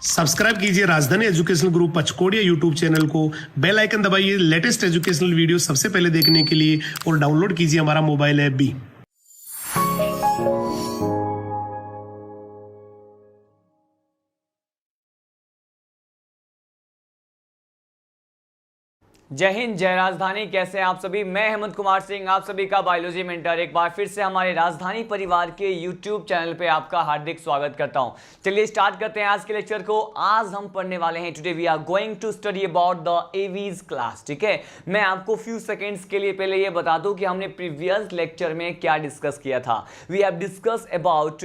Subscribe कीजिए राजधानी educational group पचकोड़िया YouTube channel को, बेल आइकन दबाइए लेटेस्ट एजुकेशनल वीडियो सबसे पहले देखने के लिए और डाउनलोड कीजिए हमारा मोबाइल ऐप भी। जय हिंद, जय राजधानी। कैसे हैं आप सभी? मैं हेमंत कुमार सिंह, आप सभी का बायोलॉजी मेंटर, एक बार फिर से हमारे राजधानी परिवार के यूट्यूब चैनल पे आपका हार्दिक स्वागत करता हूं। चलिए स्टार्ट करते हैं आज के लेक्चर को। आज हम पढ़ने वाले हैं, today we are going to study about the Aves class. ठीक है, मैं आपको फ्यू सेकेंड्स के लिए पहले ये बता दूं कि हमने प्रीवियस लेक्चर में क्या डिस्कस किया था। We have discuss about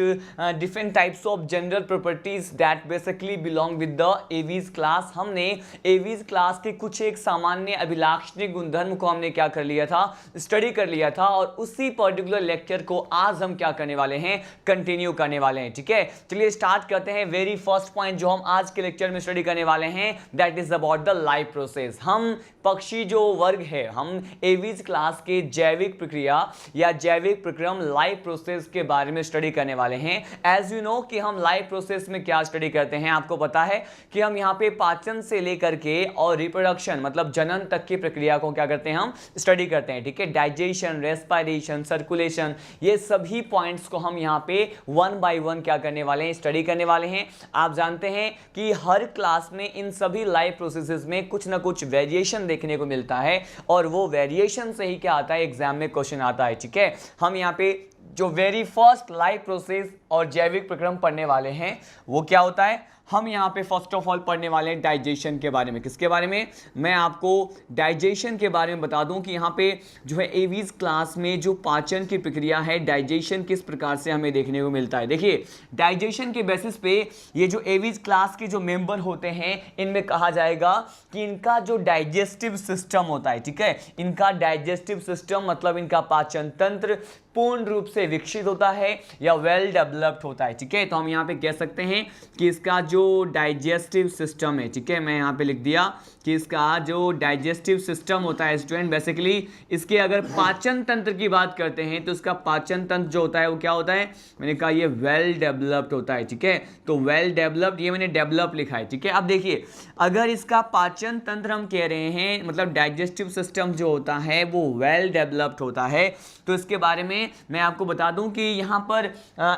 different types of general properties that basically belong with the Aves class. हमने एवीज क्लास के कुछ एक सामान्य अभिलाक्षणिक गुणधर्म को हमने क्या कर लिया था, स्टडी कर लिया था, और उसी पर्टिकुलर लेक्चर को आज हम क्या करने वाले हैं, कंटिन्यू करने वाले हैं। ठीक है, चलिए स्टार्ट करते हैं। वेरी फर्स्ट पॉइंट जो हम आज के लेक्चर में स्टडी करने वाले हैं, that is about the life process. हम पक्षी जो वर्ग है, हम एवीज क्लास के जैविक प्रक्रिया या जैविक प्रक्रम लाइफ प्रोसेस के बारे में स्टडी करने वाले हैं। एज यू नो कि हम लाइफ प्रोसेस में क्या स्टडी करते हैं, आपको पता है कि हम यहाँ पे पाचन से लेकर के और रिप्रोडक्शन मतलब जनन तक की प्रक्रिया को क्या करते हैं, हम स्टडी करते हैं। ठीक है, डाइजेशन, रेस्पिरेशन, सर्कुलेशन, ये सभी पॉइंट्स को हम यहाँ पे वन बाय वन क्या करने वाले हैं, स्टडी करने वाले हैं। आप जानते हैं कि हर क्लास में इन सभी लाइफ प्रोसेसेस में कुछ ना कुछ वेरिएशन देखने को मिलता है, और वो वेरिएशन से ही क्या आता है, एग्जाम में क्वेश्चन आता है। ठीक है, हम यहाँ पे जो वेरी फर्स्ट लाइफ प्रोसेस और जैविक प्रक्रम पढ़ने वाले हैं वो क्या होता है, हम यहाँ पे फर्स्ट ऑफ ऑल पढ़ने वाले हैं डाइजेशन के बारे में। किसके बारे में? मैं आपको डाइजेशन के बारे में बता दूं कि यहाँ पे जो है एवीज क्लास में जो पाचन की प्रक्रिया है, डाइजेशन किस प्रकार से हमें देखने को मिलता है। देखिए, डाइजेशन के बेसिस पे ये जो एवीज क्लास के जो मेंबर होते हैं, इनमें कहा जाएगा कि इनका जो डाइजेस्टिव सिस्टम होता है, ठीक है, इनका डाइजेस्टिव सिस्टम मतलब इनका पाचन तंत्र पूर्ण रूप से विकसित होता है या वेल डेवलप्ड होता है। ठीक है, तो हम यहाँ पे कह सकते हैं कि इसका जो डाइजेस्टिव सिस्टम है, ठीक है, मैं यहाँ पे लिख दिया कि इसका जो डाइजेस्टिव सिस्टम होता है स्टूडेंट, बेसिकली इसके अगर पाचन तंत्र की बात करते हैं तो इसका पाचन तंत्र जो होता है वो क्या होता है, मैंने कहा ये वेल डेवलप्ड होता है। ठीक है, तो वेल डेवलप्ड, ये मैंने डेवलप लिखा है। ठीक है, अब देखिए, अगर इसका पाचन तंत्र हम कह रहे हैं मतलब डाइजेस्टिव सिस्टम जो होता है वो वेल डेवलप्ड होता है, तो इसके बारे में मैं आपको बता दूं कि यहाँ पर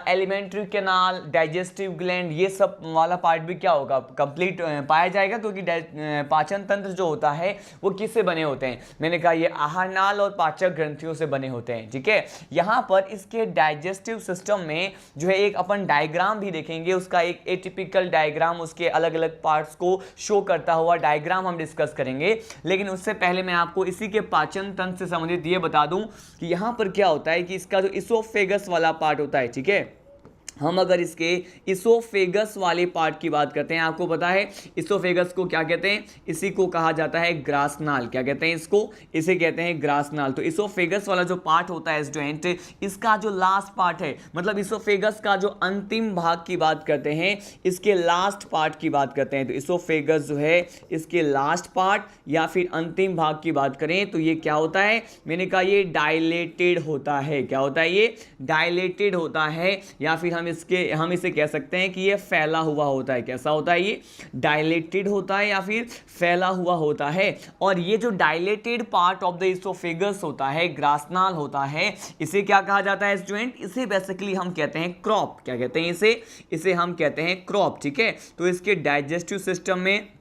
एलिमेंट्री कैनाल, डाइजेस्टिव ग्लैंड, ये सब वाला पार्ट भी क्या होगा, कंप्लीट पाया जाएगा, क्योंकि पाचन तंत्र जो होता है वो किससे बने होते हैं, मैंने कहा ये आहार नाल और पाचक ग्रंथियों से बने होते हैं। ठीक है, यहाँ पर इसके डाइजेस्टिव सिस्टम में जो है एक अपन डायग्राम भी देखेंगे, उसका एक एटिपिकल डायग्राम, उसके अलग अलग पार्ट्स को शो करता हुआ डायग्राम हम डिस्कस करेंगे। लेकिन उससे पहले मैं आपको इसी के पाचन तंत्र से संबंधित ये बता दूं कि यहाँ पर क्या होता है कि इसका जो इसोफेगस वाला पार्ट होता है, ठीक है, हम अगर इसके इसोफेगस वाले पार्ट की बात करते हैं, आपको पता है इसोफेगस को क्या कहते हैं, इसी को कहा जाता है ग्रासनाल। क्या कहते हैं इसको? इसे कहते हैं ग्रासनाल। तो इसोफेगस वाला जो पार्ट होता है स्टूडेंट, इसका जो लास्ट पार्ट है, मतलब इसोफेगस का जो अंतिम भाग की बात करते हैं, इसके लास्ट पार्ट की बात करते हैं, तो इसोफेगस जो है इसके लास्ट पार्ट या फिर अंतिम भाग की बात करें तो ये क्या होता है, मैंने कहा ये डायलेटेड होता है। क्या होता है? ये डायलेटेड होता है, या फिर हम इसे कह सकते हैं कि ये फैला हुआ होता है। कैसा होता है? ये डायलेटेड होता है या फिर फैला हुआ होता है। और ये जो dilated part of the oesophagus होता है, ग्रासनाल होता है, इसे क्या कहा जाता है स्टूडेंट? इसे बेसिकली हम कहते हैं क्रॉप। क्या कहते हैं इसे हम कहते हैं क्रॉप। ठीक है, तो इसके डाइजेस्टिव सिस्टम में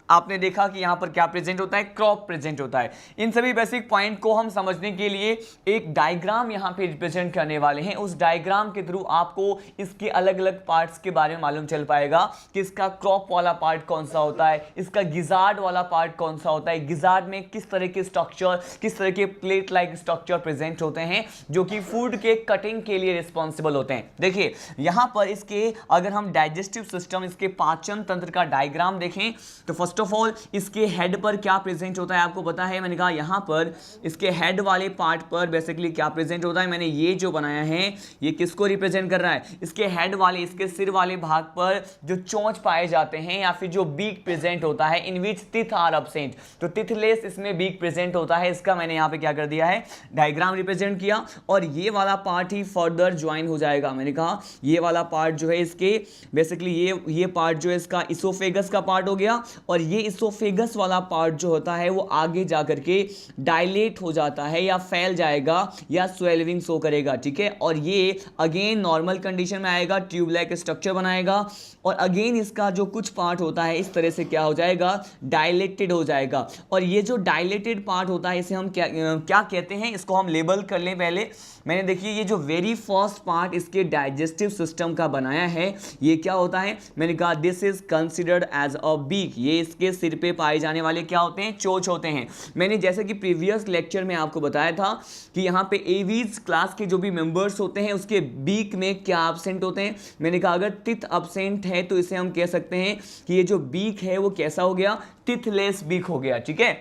आपने देखा कि यहां पर क्या प्रेजेंट होता है, क्रॉप प्रेजेंट होता है। इन सभी बेसिक पॉइंट को हम समझने के लिए एक डायग्राम यहां पे रिप्रेजेंट करने वाले हैं। उस डायग्राम के थ्रू आपको इसके अलग अलग पार्ट्स के बारे में मालूम चल पाएगा कि इसका क्रॉप वाला पार्ट कौन सा होता है, इसका गिजार्ड वाला पार्ट कौन सा होता है, गिजार्ड में किस तरह के स्ट्रक्चर, किस तरह के प्लेट लाइक स्ट्रक्चर प्रेजेंट होते हैं जो कि फूड के कटिंग के लिए रिस्पॉन्सिबल होते हैं। देखिए, यहां पर इसके अगर हम डाइजेस्टिव सिस्टम, इसके पाचन तंत्र का डायग्राम देखें तो फर्स्ट फर्स्ट ऑफ ऑल इसके हेड पर क्या प्रेजेंट होता है आपको पता है, मैंने कहा यहाँ पर इसके हेड वाले पार्ट पर बेसिकली क्या प्रेजेंट होता है, मैंने ये जो बनाया है ये किसको रिप्रेजेंट कर रहा है, इसके हेड वाले, इसके सिर वाले भाग पर जो चोंच पाए जाते हैं या फिर जो बीक प्रेजेंट होता है, इन विच टीथ आर एब्सेंट, तो टीथलेस इसमें बीक प्रेजेंट होता है, इसका मैंने यहाँ पे क्या कर दिया है, डायग्राम रिप्रेजेंट किया। और ये वाला पार्ट ही फर्दर ज्वाइन हो जाएगा, मैंने कहा ये वाला पार्ट जो है इसके बेसिकली ये पार्ट जो है इसका इसोफेगस का पार्ट हो गया, और ये इसोफेगस वाला पार्ट जो होता है वो आगे जाकर के डायलेट हो जाता है या फैल जाएगा या स्वेलिंग शो करेगा, ठीक है। और ये अगेन नॉर्मल कंडीशन में आएगा, ट्यूब लाइक स्ट्रक्चर बनाएगा, और अगेन इसका जो कुछ पार्ट होता है इस तरह से क्या हो जाएगा, डायलेटेड हो जाएगा। और ये जो डायलेटेड पार्ट होता है इसे हम क्या कहते हैं, इसको हम लेबल कर लें पहले। मैंने देखिए ये जो वेरी फर्स्ट पार्ट इसके डाइजेस्टिव सिस्टम का बनाया है ये क्या होता है, मैंने कहा this is considered as a beak, ये इसके सिर पे पाए जाने वाले क्या होते हैं, चोंच होते हैं। मैंने जैसे कि प्रीवियस लेक्चर में आपको बताया था कि यहाँ पे एवीज क्लास के जो भी मेंबर्स होते हैं उसके बीक में क्या एब्सेंट होते हैं, मैंने कहा अगर टिथ एब्सेंट है तो इसे हम कह सकते हैं कि ये जो बीक है वो कैसा हो गया, टिथलेस बीक हो गया, ठीक है।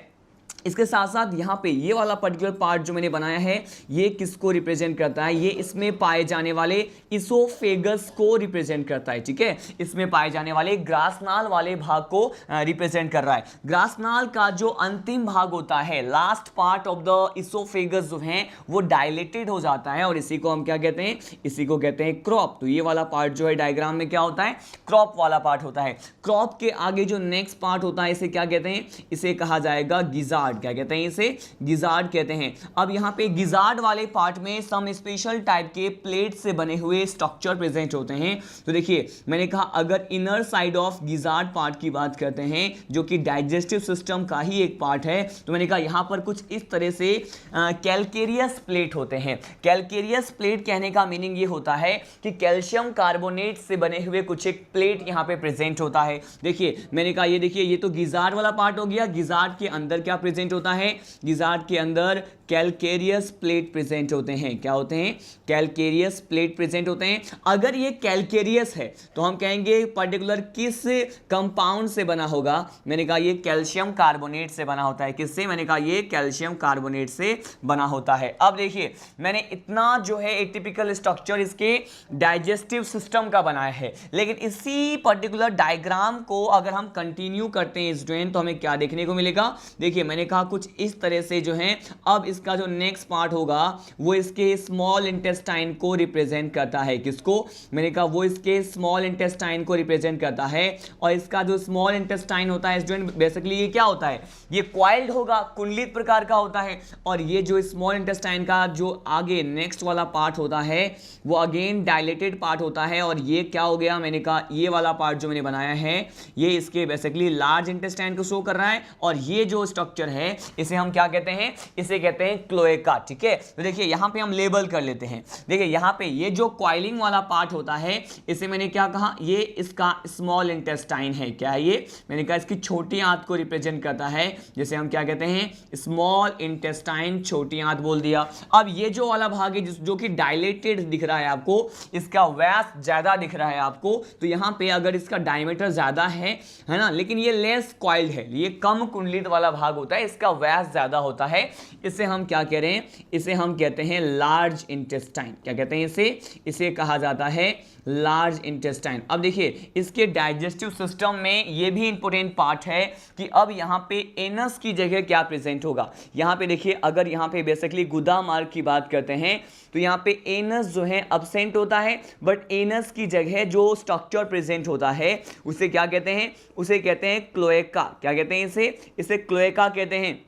इसके साथ साथ यहाँ पे ये वाला पर्टिकुलर पार्ट जो मैंने बनाया है ये किसको रिप्रेजेंट करता है, ये इसमें पाए जाने वाले इसोफेगस को रिप्रेजेंट करता है, ठीक है। इसमें पाए जाने वाले ग्रासनाल वाले भाग को रिप्रेजेंट कर रहा है। ग्रासनाल का जो अंतिम भाग होता है, last part of the oesophagus जो है वो डायलेटेड हो जाता है, और इसी को हम क्या कहते हैं, इसी को कहते हैं क्रॉप। तो ये वाला पार्ट जो है डायग्राम में क्या होता है, क्रॉप वाला पार्ट होता है। क्रॉप के आगे जो नेक्स्ट पार्ट होता है इसे क्या कहते हैं, इसे कहा जाएगा गिजार्ड, क्या कहते हैं, इसे गिजार्ड कहते हैं। अब यहाँ पे गिजार्ड वाले पार्ट में सम स्पेशल टाइप के प्लेट से बने हुए स्ट्रक्चर प्रेजेंट होते हैं। तो देखिए मैंने कहा अगर inner side of gizzard part की बात करते हैं जो कि डाइजेस्टिव सिस्टम का ही एक पार्ट है, तो मैंने कहा यहाँ पर कुछ इस तरह से कैलकेरियस प्लेट होते हैं। कैलकेरियस प्लेट कहने का मीनिंग ये होता है कि कैल्शियम कार्बोनेट से बने हुए कुछ एक प्लेट यहाँ पे प्रेजेंट होता है। देखिए मैंने कहा ये देखिए ये तो गिजार्ड वाला पार्ट हो गया, गिजार्ड के अंदर क्या प्रेजेंट होता है, गिजार्ड के अंदर कैलकेरियस प्लेट प्रेजेंट होते हैं। क्या होते हैं, कैलकेरियस प्लेट प्रेजेंट होते हैं। अगर ये कैलकेरियस है तो हम कहेंगे पर्टिकुलर किस कंपाउंड से बना होगा, मैंने कहा ये कैल्शियम कार्बोनेट से बना होता है। किससे, मैंने कहा ये कैल्शियम कार्बोनेट से बना होता है। अब देखिए मैंने इतना जो है एक टिपिकल स्ट्रक्चर इसके डाइजेस्टिव सिस्टम का बनाया है, लेकिन इसी पर्टिकुलर डायग्राम को अगर हम कंटिन्यू करते हैं स्टूडेंट तो हमें क्या देखने को मिलेगा। देखिए मैंने कहा कुछ इस तरह से जो है, अब इसका जो नेक्स्ट पार्ट होगा वो इसके स्मॉल इंटेस्टाइन को रिप्रेजेंट करता है। किसको, मैंने कहा वो इसके स्मॉल इंटेस्टाइन को रिप्रेजेंट करता है। और इसका जो स्मॉल इंटेस्टाइन होता है स्टूडेंट बेसिकली ये क्या होता है, ये क्वाइल्ड होगा, कुंडलित प्रकार का होता है। और ये जो स्मॉल इंटेस्टाइन का जो आगे नेक्स्ट वाला पार्ट होता है वो अगेन डायलेटेड पार्ट होता है। और ये क्या हो गया, मैंने कहा ये वाला पार्ट जो मैंने बनाया है ये इसके बेसिकली लार्ज इंटेस्टाइन को शो कर रहा है। और ये जो स्ट्रक्चर है इसे हम क्या कहते हैं, इसे कहते हैं क्लोएका, ठीक है। तो देखिए यहां पे हम लेबल कर लेते हैं। देखिए यहां पे ये जो कॉइलिंग वाला पार्ट होता है इसे मैंने क्या कहा, ये इसका स्मॉल इंटेस्टाइन है। क्या है ये, मैंने कहा इसकी छोटी आंत को रिप्रेजेंट करता है, जैसे हम क्या कहते हैं स्मॉल इंटेस्टाइन, छोटी आंत बोल दिया। अब ये जो वाला भाग है जो कि डायलेटेड दिख रहा है आपको, इसका व्यास ज्यादा दिख रहा है आपको, तो यहां पे अगर इसका डायमीटर ज्यादा है ना, लेकिन ये लेस कॉइल्ड है, ये कम कुंडलित वाला भाग होता है, इसका व्यास ज्यादा होता है, इसे हम क्या कह रहे हैं, इसे हम कहते हैं लार्ज इंटेस्टाइन। क्या कहते हैं इसे कहा जाता है लार्ज इंटेस्टाइन। अब देखिए इसके डाइजेस्टिव सिस्टम में ये भी इंपॉर्टेंट पार्ट है कि अब यहाँ पे एनस की जगह क्या प्रेजेंट होगा। यहाँ पे देखिए अगर यहाँ पे बेसिकली गुदा मार्ग की बात करते हैं तो यहाँ पे एनस जो है अब्सेंट होता है, बट एनस की जगह जो स्ट्रक्चर प्रेजेंट होता है उसे क्या कहते हैं, उसे कहते हैं क्लोएका। क्या कहते हैं इसे क्लोएका कहते हैं।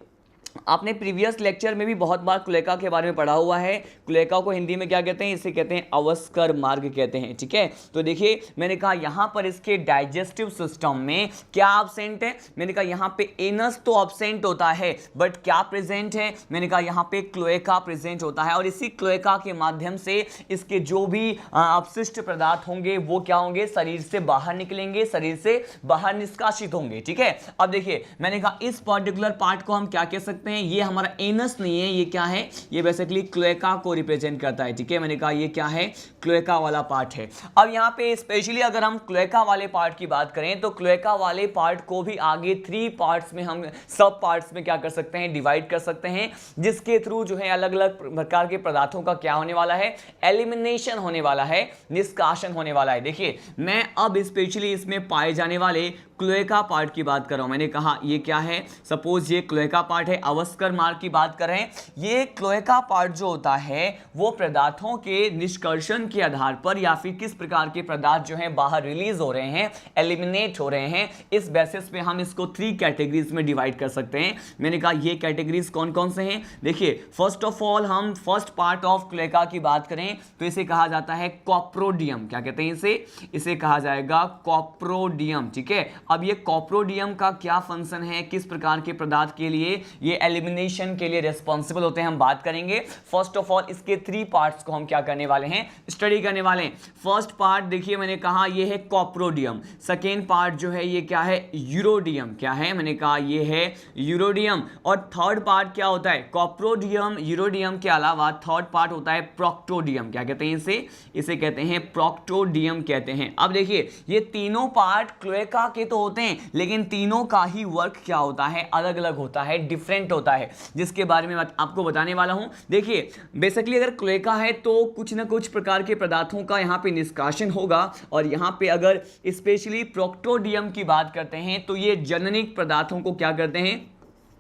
आपने प्रीवियस लेक्चर में भी बहुत बार क्लोएका के बारे में पढ़ा हुआ है। क्लोएका को हिंदी में क्या कहते हैं, इसे कहते हैं अवस्कर मार्ग कहते हैं, ठीक है। तो देखिए मैंने कहा यहाँ पर इसके डाइजेस्टिव सिस्टम में क्या एब्सेंट है, मैंने कहा यहाँ पे एनस तो एब्सेंट होता है, बट क्या प्रेजेंट है, मैंने कहा यहाँ पे क्लोएका प्रेजेंट होता है। और इसी क्लोएका के माध्यम से इसके जो भी अपशिष्ट पदार्थ होंगे वो क्या होंगे, शरीर से बाहर निकलेंगे, शरीर से बाहर निष्कासित होंगे, ठीक है। अब देखिए मैंने कहा इस पर्टिकुलर पार्ट को हम क्या कह सकते सकते हैं ये हमारा एनस नहीं है, ये क्या है, ये बेसिकली क्लोएका को रिप्रेजेंट करता है, ठीक है। मैंने कहा ये क्या है, क्लोएका वाला पार्ट है। अब यहाँ पे स्पेशली अगर हम क्लोएका वाले पार्ट की बात करें तो क्लोएका वाले पार्ट को भी आगे 3 पार्ट्स में, हम सब पार्ट्स में क्या कर सकते हैं, डिवाइड कर सकते हैं, जिसके थ्रू जो है अलग अलग प्रकार के पदार्थों का क्या होने वाला है, एलिमिनेशन होने वाला है, निष्कासन होने वाला है। देखिए मैं अब स्पेशली इसमें पाए जाने वाले क्लोएका पार्ट की बात कर रहा हूं। मैंने कहा ये क्या है, सपोज ये क्लोएका पार्ट है, अवस्कर मार्ग की बात कर रहे हैं। ये क्लोएका पार्ट जो होता है वो पदार्थों के निष्कर्षण के आधार पर या फिर किस प्रकार के पदार्थ जो हैं बाहर रिलीज हो रहे हैं, एलिमिनेट हो रहे हैं, इस बेसिस पे हम इसको 3 कैटेगरीज में डिवाइड कर सकते हैं। मैंने कहा ये कैटेगरीज कौन कौन से हैं। देखिए फर्स्ट ऑफ ऑल हम फर्स्ट पार्ट ऑफ क्लोएका की बात करें तो इसे कहा जाता है कॉप्रोडियम। क्या कहते हैं इसे कहा जाएगा कॉप्रोडियम, ठीक है। अब ये कॉप्रोडियम का क्या फंक्शन है, किस प्रकार के पदार्थ के लिए ये एलिमिनेशन के लिए रिस्पॉन्सिबल होते हैं, हम बात करेंगे। फर्स्ट ऑफ ऑल इसके 3 पार्ट्स को हम क्या करने वाले हैं, स्टडी करने वाले हैं। फर्स्ट पार्ट देखिए मैंने कहा ये है कॉप्रोडियम, सेकेंड पार्ट जो है ये क्या है, यूरोडियम। क्या है, मैंने कहा ये है यूरोडियम। और थर्ड पार्ट क्या होता है, कॉप्रोडियम यूरोडियम के अलावा थर्ड पार्ट होता है प्रोक्टोडियम। क्या कहते हैं इसे कहते हैं प्रोक्टोडियम कहते हैं। अब देखिए ये तीनों पार्ट क्लोएका के तो होते हैं, लेकिन तीनों का ही वर्क क्या होता है, अलग अलग होता है, डिफरेंट होता है, जिसके बारे में आपको बताने वाला हूं। देखिए बेसिकली अगर क्लोएका है तो कुछ ना कुछ प्रकार के पदार्थों का यहां पे निष्कासन होगा, और यहां पे अगर स्पेशली प्रोक्टोडियम की बात करते हैं तो ये जननिक पदार्थों को क्या करते हैं,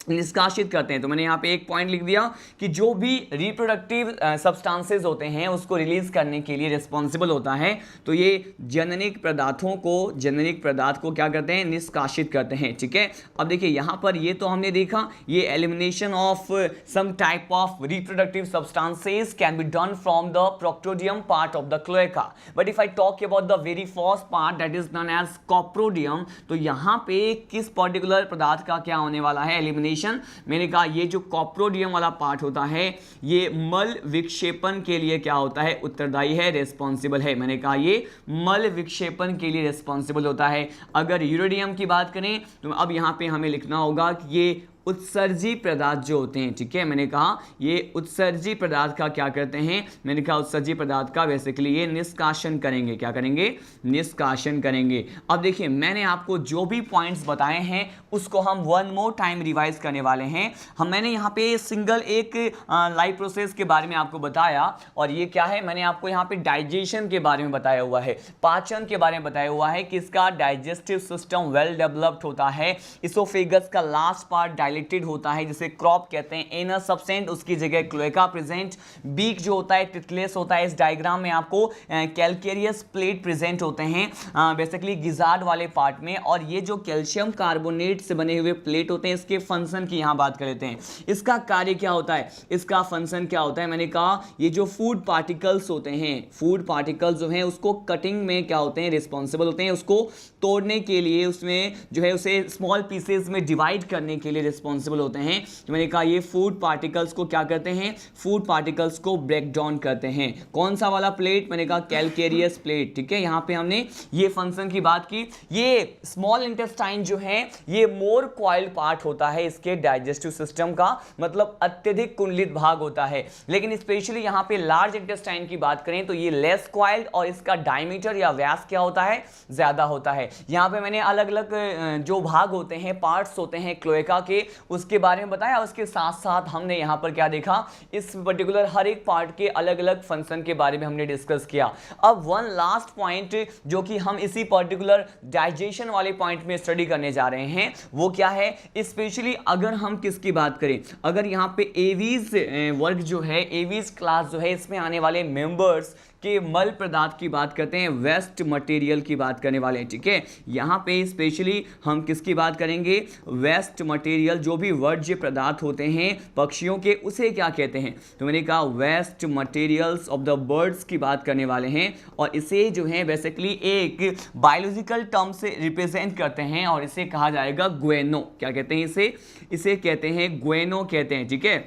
निष्कासित करते हैं। तो मैंने यहाँ पे एक पॉइंट लिख दिया कि जो भी रिप्रोडक्टिव सब्सटेंसेस होते हैं उसको रिलीज करने के लिए रिस्पॉन्सिबल होता है, तो ये जननिक पदार्थ को क्या करते हैं, निष्कासित करते हैं, ठीक है। अब देखिए यहाँ पर ये तो हमने देखा, ये elimination of some type of reproductive substances can be done from the proctodeum part of the cloaca. But if I talk about the very first part that is known as coprodeum, तो यहाँ पे किस particular पदार्थ का क्या होने वाला है, एलिमिनेशन। मैंने कहा ये जो कॉप्रोडियम वाला पार्ट होता है ये मल विक्षेपण के लिए क्या होता है, उत्तरदायी है, रिस्पॉन्सिबल है। मैंने कहा ये मल विक्षेपण के लिए रिस्पॉन्सिबल होता है। अगर यूरेडियम की बात करें तो अब यहां पे हमें लिखना होगा कि ये उत्सर्जी पदार्थ जो होते हैं, ठीक है। मैंने कहा ये उत्सर्जी पदार्थ का क्या करते हैं, मैंने कहा उत्सर्जी पदार्थ का बेसिकली ये निष्कासन करेंगे। क्या करेंगे, निष्कासन करेंगे। अब देखिए मैंने आपको जो भी पॉइंट्स बताए हैं उसको हम वन मोर टाइम रिवाइज करने वाले हैं। मैंने यहाँ पे सिंगल एक लाइफ प्रोसेस के बारे में आपको बताया, और ये क्या है, मैंने आपको यहाँ पे डाइजेशन के बारे में बताया हुआ है, पाचन के बारे में बताया हुआ है कि इसका डाइजेस्टिव सिस्टम वेल डेवलप्ड होता है। इसोफेगस का लास्ट पार्ट डायलेटेड होता है, जिसे क्रॉप कहते हैं। एनस सब्सटेंट उसकी जगह क्लोएका प्रेजेंट। बीक जो होता है टिटलेस होता है। इस डायग्राम में आपको कैल्केरियस प्लेट प्रेजेंट होते हैं बेसिकली गिजार्ड वाले पार्ट में, और ये जो कैल्शियम कार्बोनेट से बने हुए प्लेट होते हैं, इसके फंक्शन की यहाँ बात कर लेते हैं। इसका कार्य क्या होता है, इसका फंक्शन क्या होता है, मैंने कहा ये जो फूड पार्टिकल्स होते हैं, फूड पार्टिकल्स जो हैं उसको कटिंग में क्या होते हैं, रिस्पॉन्सिबल होते हैं। उसको तोड़ने के लिए, उसमें जो है उसे स्मॉल पीसेस में डिवाइड करने के लिए रिस्पॉन्सिबल होते हैं। तो मैंने कहा ये फूड पार्टिकल्स को क्या करते हैं, फूड पार्टिकल्स को ब्रेक डाउन करते हैं। कौन सा वाला प्लेट, मैंने कहा कैल्केरियस प्लेट, ठीक है। यहाँ पे हमने ये फंक्शन की बात की। ये स्मॉल इंटेस्टाइन जो है ये मोर कॉइल्ड पार्ट होता है इसके डाइजेस्टिव सिस्टम का, मतलब अत्यधिक कुंडलित भाग होता है। लेकिन स्पेशली यहाँ पे लार्ज इंटेस्टाइन की बात करें तो ये लेस कॉइल्ड, और इसका डायमीटर या व्यास क्या होता है, ज्यादा होता है। यहाँ पे मैंने अलग अलग जो भाग होते हैं, पार्ट्स होते हैं क्लोएका के, उसके बारे में बताया। उसके साथ साथ हमने यहाँ पर क्या देखा, इस पर्टिकुलर हर एक पार्ट के अलग अलग फंक्शन के बारे में हमने डिस्कस किया। अब वन लास्ट पॉइंट जो कि हम इसी पर्टिकुलर डाइजेशन वाले पॉइंट में स्टडी करने जा रहे हैं वो क्या है, स्पेशली अगर हम किसकी बात करें, अगर यहाँ पे एवीज वर्ग जो है, एवीज क्लास जो है, इसमें आने वाले मेंबर्स के मल पदार्थ की बात करते हैं, वेस्ट मटेरियल की बात करने वाले हैं, ठीक है। यहाँ पे स्पेशली हम किसकी बात करेंगे, वेस्ट मटेरियल, जो भी वर्ज्य पदार्थ होते हैं पक्षियों के, उसे क्या कहते हैं, तो मैंने कहा waste materials of the birds की बात करने वाले हैं। और इसे जो है बेसिकली एक बायोलॉजिकल टर्म से रिप्रेजेंट करते हैं, और इसे कहा जाएगा ग्वेनो। क्या कहते हैं इसे कहते हैं ग्वेनो कहते हैं, ठीक है।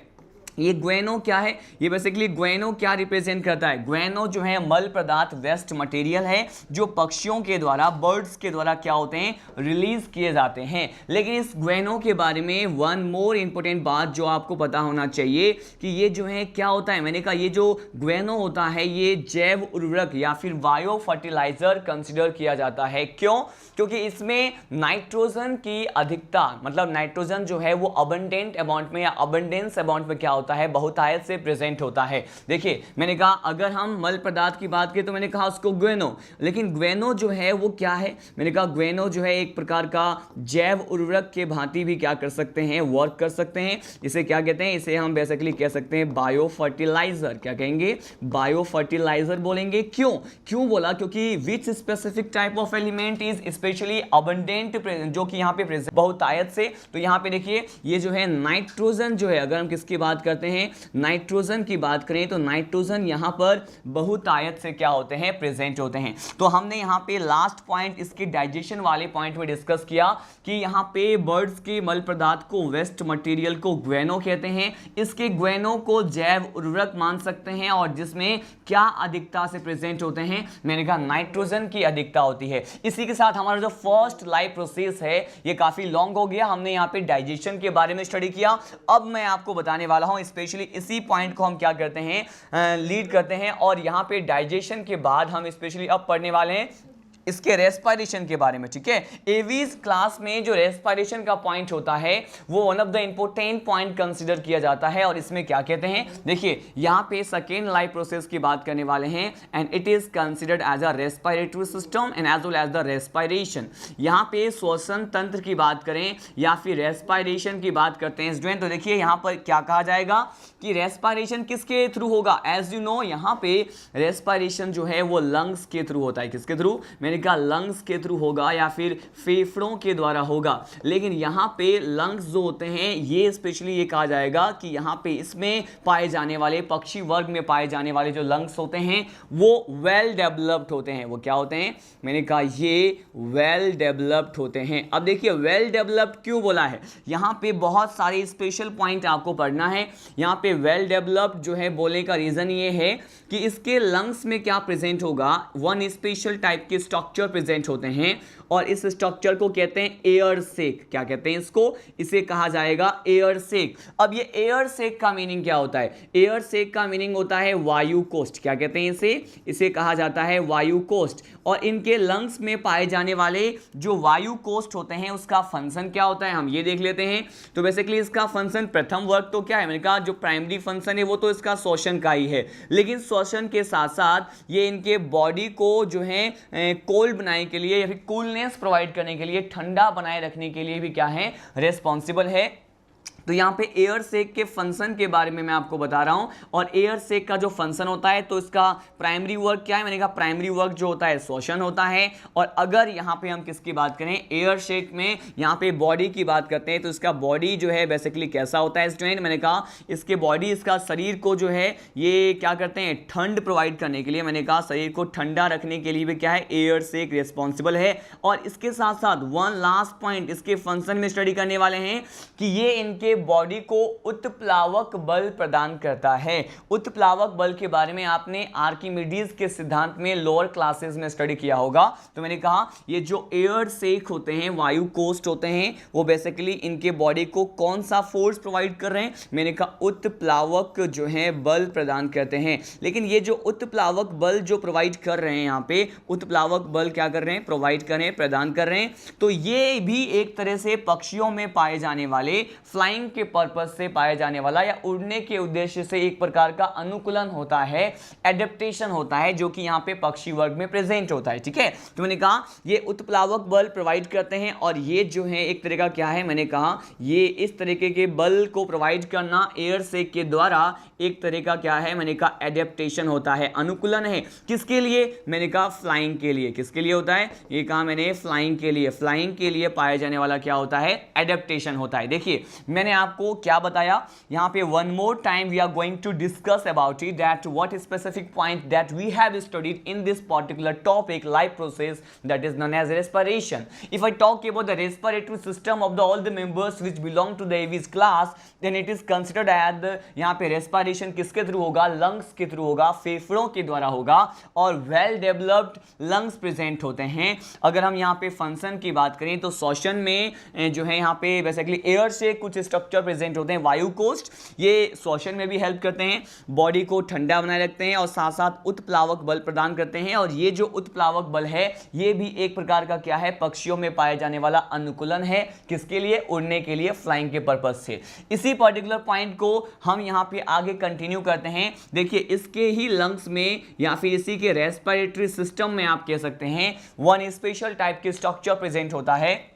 ये ग्वेनो क्या है, ये बेसिकली ग्वेनो क्या रिप्रेजेंट करता है, ग्वेनो जो है मल पदार्थ वेस्ट मटेरियल है जो पक्षियों के द्वारा, बर्ड्स के द्वारा क्या होते हैं, रिलीज किए जाते हैं। लेकिन इस ग्वेनो के बारे में वन मोर इंपॉर्टेंट बात जो आपको पता होना चाहिए कि ये जो है क्या होता है, मैंने कहा ये जो ग्वेनो होता है ये जैव उर्वरक या फिर बायो फर्टिलाइजर कंसिडर किया जाता है। क्यों? क्योंकि इसमें नाइट्रोजन की अधिकता, मतलब नाइट्रोजन जो है वो अबंडेंट अमाउंट में या अबंडेंस अमाउंट में क्या होता है, बहुतायत से प्रेजेंट होता है। देखिए मैंने कहा अगर हम मल पदार्थ की बात करें तो मैंने कहा उसको ग्वेनो, लेकिन ग्वेनो जो है वो क्या है, मैंने कहा ग्वेनो जो है एक प्रकार का जैव उर्वरक के भांति भी क्या कर सकते हैं, वर्क कर सकते हैं। इसे क्या कहते हैं, इसे हम बेसिकली कह सकते हैं बायो फर्टिलाइजर। क्या कहेंगे, बायो फर्टिलाइजर बोलेंगे। क्यों बोला, क्योंकि विच specific type of element is specially abundant, जो कि यहाँ पे प्रेजेंट बहुतायत से। तो यहाँ पे देखिए ये जो है नाइट्रोजन जो है, अगर हम किसकी बात करते हैं, नाइट्रोजन की बात करें तो नाइट्रोजन यहाँ पर बहुतायत से क्या होते हैं, प्रेजेंट होते हैं। तो हमने यहाँ पे लास्ट पॉइंट इसकी डाइजेशन वाले पॉइंट में डिस्कस किया कि यहाँ पे बर्ड्स के मल पदार्थ को, वेस्ट मटेरियल को ग्वेनो कहते हैं। इसके ग्वेनो को जैव उर्वरक मान सकते हैं और जिसमें क्या अधिकता से प्रेजेंट होते हैं, मैंने कहा नाइट्रोजन की अधिकता होती है। इसी के साथ हमारा जो फर्स्ट लाइफ प्रोसेस है ये काफी लॉन्ग हो गया, हमने यहाँ पे डाइजेशन के बारे में स्टडी किया। अब मैं आपको बताने वाला हूं, स्पेशली इसी पॉइंट को हम क्या करते हैं, लीड करते हैं। और यहाँ पे डाइजेशन के बाद हम स्पेशली अब पढ़ने वाले हैं इसके रेस्पिरेशन के बारे में। ठीक है, एवीज क्लास में जो रेस्पिरेशन का पॉइंट होता है वो one of the important point consider किया जाता है। और इसमें क्या कहते हैं, देखिए यहाँ पे सेकेंड लाइफ प्रोसेस की बात करने वाले हैं and it is considered as a respiratory system and as well as the respiration. यहाँ पे श्वसन तंत्र की बात करें या फिर रेस्पिरेशन की बात करते हैं स्टूडेंट, तो देखिए यहाँ पर क्या कहा जाएगा कि रेस्पिरेशन किसके थ्रू होगा। एज यू नो यहाँ पे रेस्पिरेशन जो है वो लंग्स के थ्रू होता है। किसके थ्रू, का लंग्स के थ्रू होगा या फिर फेफड़ों के द्वारा होगा। लेकिन यहाँ पे लंग्स जो होते हैं ये स्पेशली ये कहा जाएगा कि यहाँ पे इसमें पाए जाने वाले, पक्षी वर्ग में पाए जाने वाले जो लंग्स होते हैं वो वेल डेवलप्ड होते हैं। वो क्या होते हैं, मैंने कहा ये वेल डेवलप्ड होते हैं। अब देखिए वेल डेवलप्ड क्यों बोला है, यहाँ पे बहुत सारे स्पेशल पॉइंट आपको पढ़ना है। यहाँ पे वेल डेवलप्ड जो है बोलने का रीजन ये है कि इसके लंग्स में क्या प्रेजेंट होगा, वन स्पेशल टाइप के स्ट्रक्चर प्रेजेंट होते हैं और इस स्ट्रक्चर को कहते हैं एयर सेक। क्या कहते हैं इसको, इसे कहा जाएगा एयर सेक। अब ये एयर सेक का मीनिंग क्या होता है, एयर सेक का मीनिंग होता है वायु कोष्ठ। क्या कहते हैं इसे कहा जाता है वायु कोष्ठ। और इनके लंग्स में पाए जाने वाले जो वायु कोष्ठ होते हैं उसका फंक्शन क्या होता है, हम ये देख लेते हैं। तो बेसिकली इसका फंक्शन, प्रथम वर्ग तो क्या है, मैंने कहा जो प्राइमरी फंक्शन है वो तो इसका श्वसन का ही है, लेकिन श्वसन के साथ साथ ये इनके बॉडी को जो है कोल्ड बनाने के लिए या फिर कूलनेस प्रोवाइड करने के लिए, ठंडा बनाए रखने के लिए भी क्या है, रेस्पॉन्सिबल है। तो यहाँ पे एयर सेक के फंक्शन के बारे में मैं आपको बता रहा हूँ। और एयर सेक का जो फंक्शन होता है तो इसका प्राइमरी वर्क क्या है, मैंने कहा प्राइमरी वर्क जो होता है श्वसन होता है। और अगर यहाँ पे हम किसकी बात करें, एयर सेक में यहाँ पे बॉडी की बात करते हैं तो इसका बॉडी जो है बेसिकली कैसा होता है स्टूडेंट, मैंने कहा इसके बॉडी, इसका शरीर को जो है ये क्या करते हैं, ठंड प्रोवाइड करने के लिए, मैंने कहा शरीर को ठंडा रखने के लिए भी क्या है, एयर सेक रिस्पॉन्सिबल है। और इसके साथ साथ वन लास्ट पॉइंट इसके फंक्शन में स्टडी करने वाले हैं कि ये इनके बॉडी को उत्प्लावक बल प्रदान करता है। उत्प्लावक बल के बारे में आपने आर्किमिडीज के सिद्धांत में लोअर क्लासेस में स्टडी किया होगा। तो मैंने कहा ये जो एयर सेक होते हैं, वायु कोष्ठ होते हैं, वो बेसिकली इनके बॉडी को कौन सा फोर्स प्रोवाइड कर रहे हैं, मैंने कहा उत्प्लावक जो है बल प्रदान करते हैं। लेकिन ये जो उत्प्लावक बल जो प्रोवाइड कर रहे हैं, यहाँ पे उत्प्लावक बल क्या कर रहे हैं, प्रोवाइड कर रहे हैं, प्रदान कर रहे हैं। तो ये भी एक तरह से पक्षियों में पाए जाने वाले, फ्लाइंग के पर्पस से पाए जाने वाला या उड़ने के उद्देश्य से एक प्रकार का अनुकूलन होता है, एडेप्टेशन होता है, जो कि यहाँ पे पक्षी वर्ग में प्रेजेंट होता है। ठीक है, तो मैंने कहा ये उत्प्लावक बल प्रोवाइड करते हैं और ये जो है एक तरह का क्या है, मैंने कहा ये इस तरीके के बल को प्रोवाइड करना एयर सेक के द्वारा एक तरह का क्या है, मैंने कहा एडेप्टेशन होता है, अनुकूलन है। किसके लिए, मैंने कहा फ्लाइंग के लिए। किसके लिए होता है, ये कहा मैंने फ्लाइंग के लिए। फ्लाइंग के लिए पाया जाने वाला क्या होता है, एडेप्टेशन होता है। देखिए मैंने आपको क्या बताया यहाँ पे, one more time we are going to discuss about it that what specific point that we have studied in this particular topic life process that is known as respiration. If I talk about the respiratory system of all the members which belong to the AV's class, then it is considered as the, यहाँ पे respiration किसके through होगा, lungs के through होगा, फेफड़ों के द्वारा होगा, और वेल डेवलप्ड लंग्स प्रेजेंट होते हैं। अगर हम यहाँ पे फंक्शन की बात करें तो श्वसन में जो है यहाँ पे बेसिकली एयर से कुछ स्ट्रक्चर प्रेजेंट होते हैं, वायु कोष्ठ, ये श्वसन में भी हेल्प करते हैं, बॉडी को ठंडा बनाए रखते हैं और साथ साथ उत्प्लावक बल प्रदान करते हैं। और ये जो उत्प्लावक बल है ये भी एक प्रकार का क्या है, पक्षियों में पाए जाने वाला अनुकूलन है, किसके लिए, उड़ने के लिए, फ्लाइंग के पर्पस से। इसी पर्टिकुलर पॉइंट को हम यहां पे आगे कंटिन्यू करते हैं। देखिए इसके ही लंग्स में या फिर इसी के रेस्पिरेटरी सिस्टम में आप कह सकते हैं वन स्पेशल टाइप के स्ट्रक्चर प्रेजेंट होता है।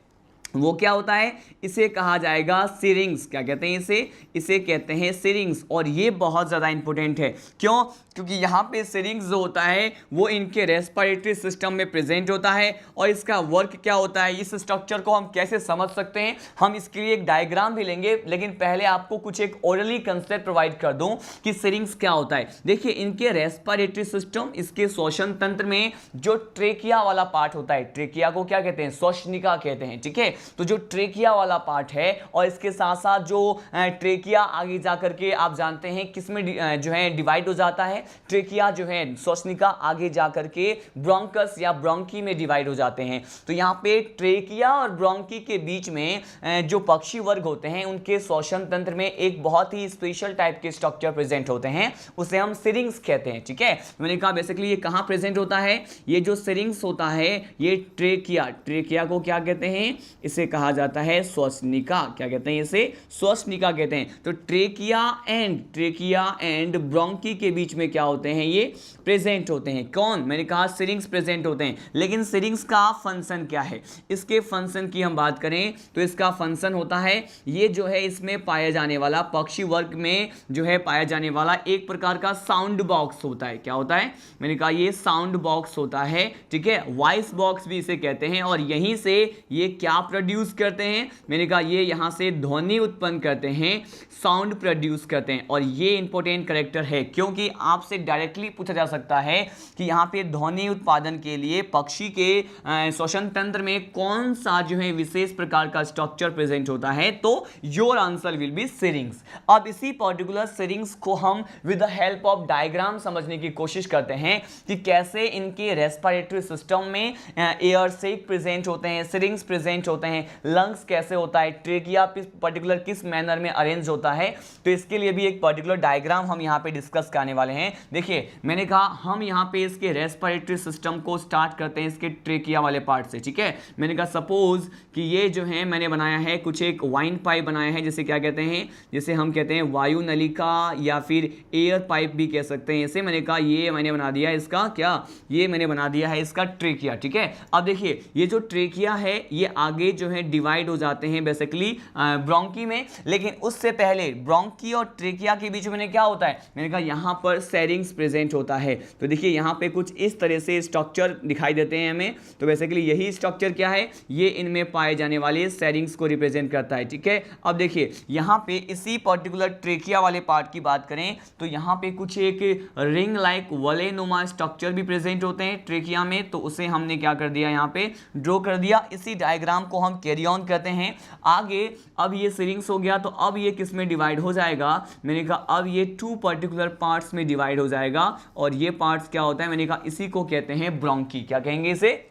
वो क्या होता है, इसे कहा जाएगा सिरिंग्स। क्या कहते हैं इसे कहते हैं सिरिंग्स। और ये बहुत ज़्यादा इंपॉर्टेंट है, क्यों, क्योंकि यहाँ पे सिरिंग्स जो होता है वो इनके रेस्पिरेटरी सिस्टम में प्रेजेंट होता है। और इसका वर्क क्या होता है, इस स्ट्रक्चर को हम कैसे समझ सकते हैं, हम इसके लिए एक डायग्राम भी लेंगे, लेकिन पहले आपको कुछ एक ओरली कंसेप्ट प्रोवाइड कर दूं कि सिरिंग्स क्या होता है। देखिए इनके रेस्पिरेटरी सिस्टम, इसके श्वसन तंत्र में जो ट्रेकिया वाला पार्ट होता है, ट्रेकिया को क्या कहते हैं, श्वसनिका कहते हैं, ठीक है। तो जो ट्रेकिया वाला पार्ट है और इसके साथ साथ जो ट्रेकिया आगे जाकर के आप जानते हैं किसमें जो है डिवाइड हो जाता है, ट्रेकिया जो है श्वसनिका आगे जाकर के ब्रोंकस या ब्रोंकी में डिवाइड हो जाते हैं। तो यहाँ पे ट्रेकिया और ब्रोंकी के बीच में जो पक्षी वर्ग होते हैं उनके श्वसन तंत्र में एक बहुत ही स्पेशल टाइप के स्ट्रक्चर प्रेजेंट होते हैं, उसे हम सिरिंग्स कहते हैं, ठीक है। मैंने कहा बेसिकली ये कहाँ प्रेजेंट होता है, ये जो सिरिंग्स होता है ये ट्रेकिया को क्या कहते हैं, इसे कहा जाता है श्वसनिका। क्या कहते हैं इसे, श्वसनिका कहते हैं। तो ट्रेकिया एंड ब्रोंकी के बीच में क्या होते हैं, ये प्रेजेंट होते हैं। कौन, मैंने कहा सिरिंग्स प्रेजेंट होते हैं। लेकिन सिरिंग्स का फंक्शन क्या है, इसके फंक्शन की हम बात करें तो इसका फंक्शन होता है, ये जो है इसमें पाया जाने वाला पक्षी वर्ग में जो है पाया जाने वाला एक प्रकार का साउंड बॉक्स होता है। क्या होता है, मैंने कहा ये साउंड बॉक्स होता है, ठीक है, वॉइस बॉक्स भी इसे कहते हैं। और यहीं से ये क्या प्रोड्यूस करते हैं, मैंने कहा ये यहां से ध्वनि उत्पन्न करते हैं, साउंड प्रोड्यूस करते हैं। और ये इंपॉर्टेंट कैरेक्टर है, क्योंकि आपसे डायरेक्टली पूछा जा सकता है कि यहाँ पे ध्वनि उत्पादन के लिए पक्षी के श्वसन तंत्र में कौन सा जो है विशेष प्रकार का स्ट्रक्चर प्रेजेंट होता है, तो योर आंसर विल बी सिरिंग्स। अब इसी पर्टिकुलर सिरिंग्स को हम with the help of diagram समझने की कोशिश करते हैं कि कैसे इनके रेस्पिरेटरी सिस्टम में एयर से प्रेजेंट होते हैं, सिरिंग्स प्रेजेंट होते हैं, लंग्स कैसे होता है, ट्रेकिया पर्टिकुलर किस मैनर में अरेंज होता है। तो इसके लिए भी एक पर्टिकुलर डायग्राम हम यहाँ पे डिस्कस करने वाले हैं। देखिए मैंने कहा हम यहाँ पे इसके रेस्पिरेटरी सिस्टम को स्टार्ट करते हैं इसके ट्रेकिया वाले पार्ट से, ठीक है। मैंने कहा सपोज कि ये जो है मैंने बनाया है कुछ एक वाइन पाइप बनाया है, जिसे क्या कहते हैं, जिसे हम कहते हैं वायु नलिका या फिर एयर पाइप भी कह सकते हैं इसे। मैंने कहा ये मैंने बना दिया इसका क्या, ये मैंने बना दिया है इसका ट्रेकिया, ठीक है। अब देखिए ये जो ट्रेकिया है ये आगे जो है डिवाइड हो जाते हैं बेसिकली ब्रोंकी में, लेकिन उससे पहले ब्रोंकी और ट्रेकिया के बीच में क्या होता है, मैंने कहा यहाँ पर सेरिंग्स प्रेजेंट होता है। तो देखिए यहाँ पे कुछ इस तरह से स्ट्रक्चर दिखाई देते हैं हमें। तो बेसिकली यही स्ट्रक्चर क्या है, ये इनमें पाए जाने वाले सेरिंग्स को रिप्रेजेंट करता है, ठीक है। अब देखिए यहाँ पे इसी पर्टिकुलर ट्रेकिया वाले पार्ट की बात करें तो यहाँ पे कुछ एक रिंग लाइक वलेनुमा स्ट्रक्चर भी प्रेजेंट होते हैं ट्रेकिया में। तो उसे हमने क्या कर दिया, यहाँ पे ड्रॉ कर दिया। इसी डायग्राम को हम कैरी ऑन करते हैं आगे। अब ये सिरिंग्स हो गया, तो अब ये किस में डिवाइड हो जाएगा, मैंने कहा अब ये 2 पर्टिकुलर पार्ट्स में डिवाइड हो जाएगा। और ये पार्ट्स क्या होता है, मैंने कहा इसी को कहते हैं ब्रोंकी। क्या कहेंगे इसे,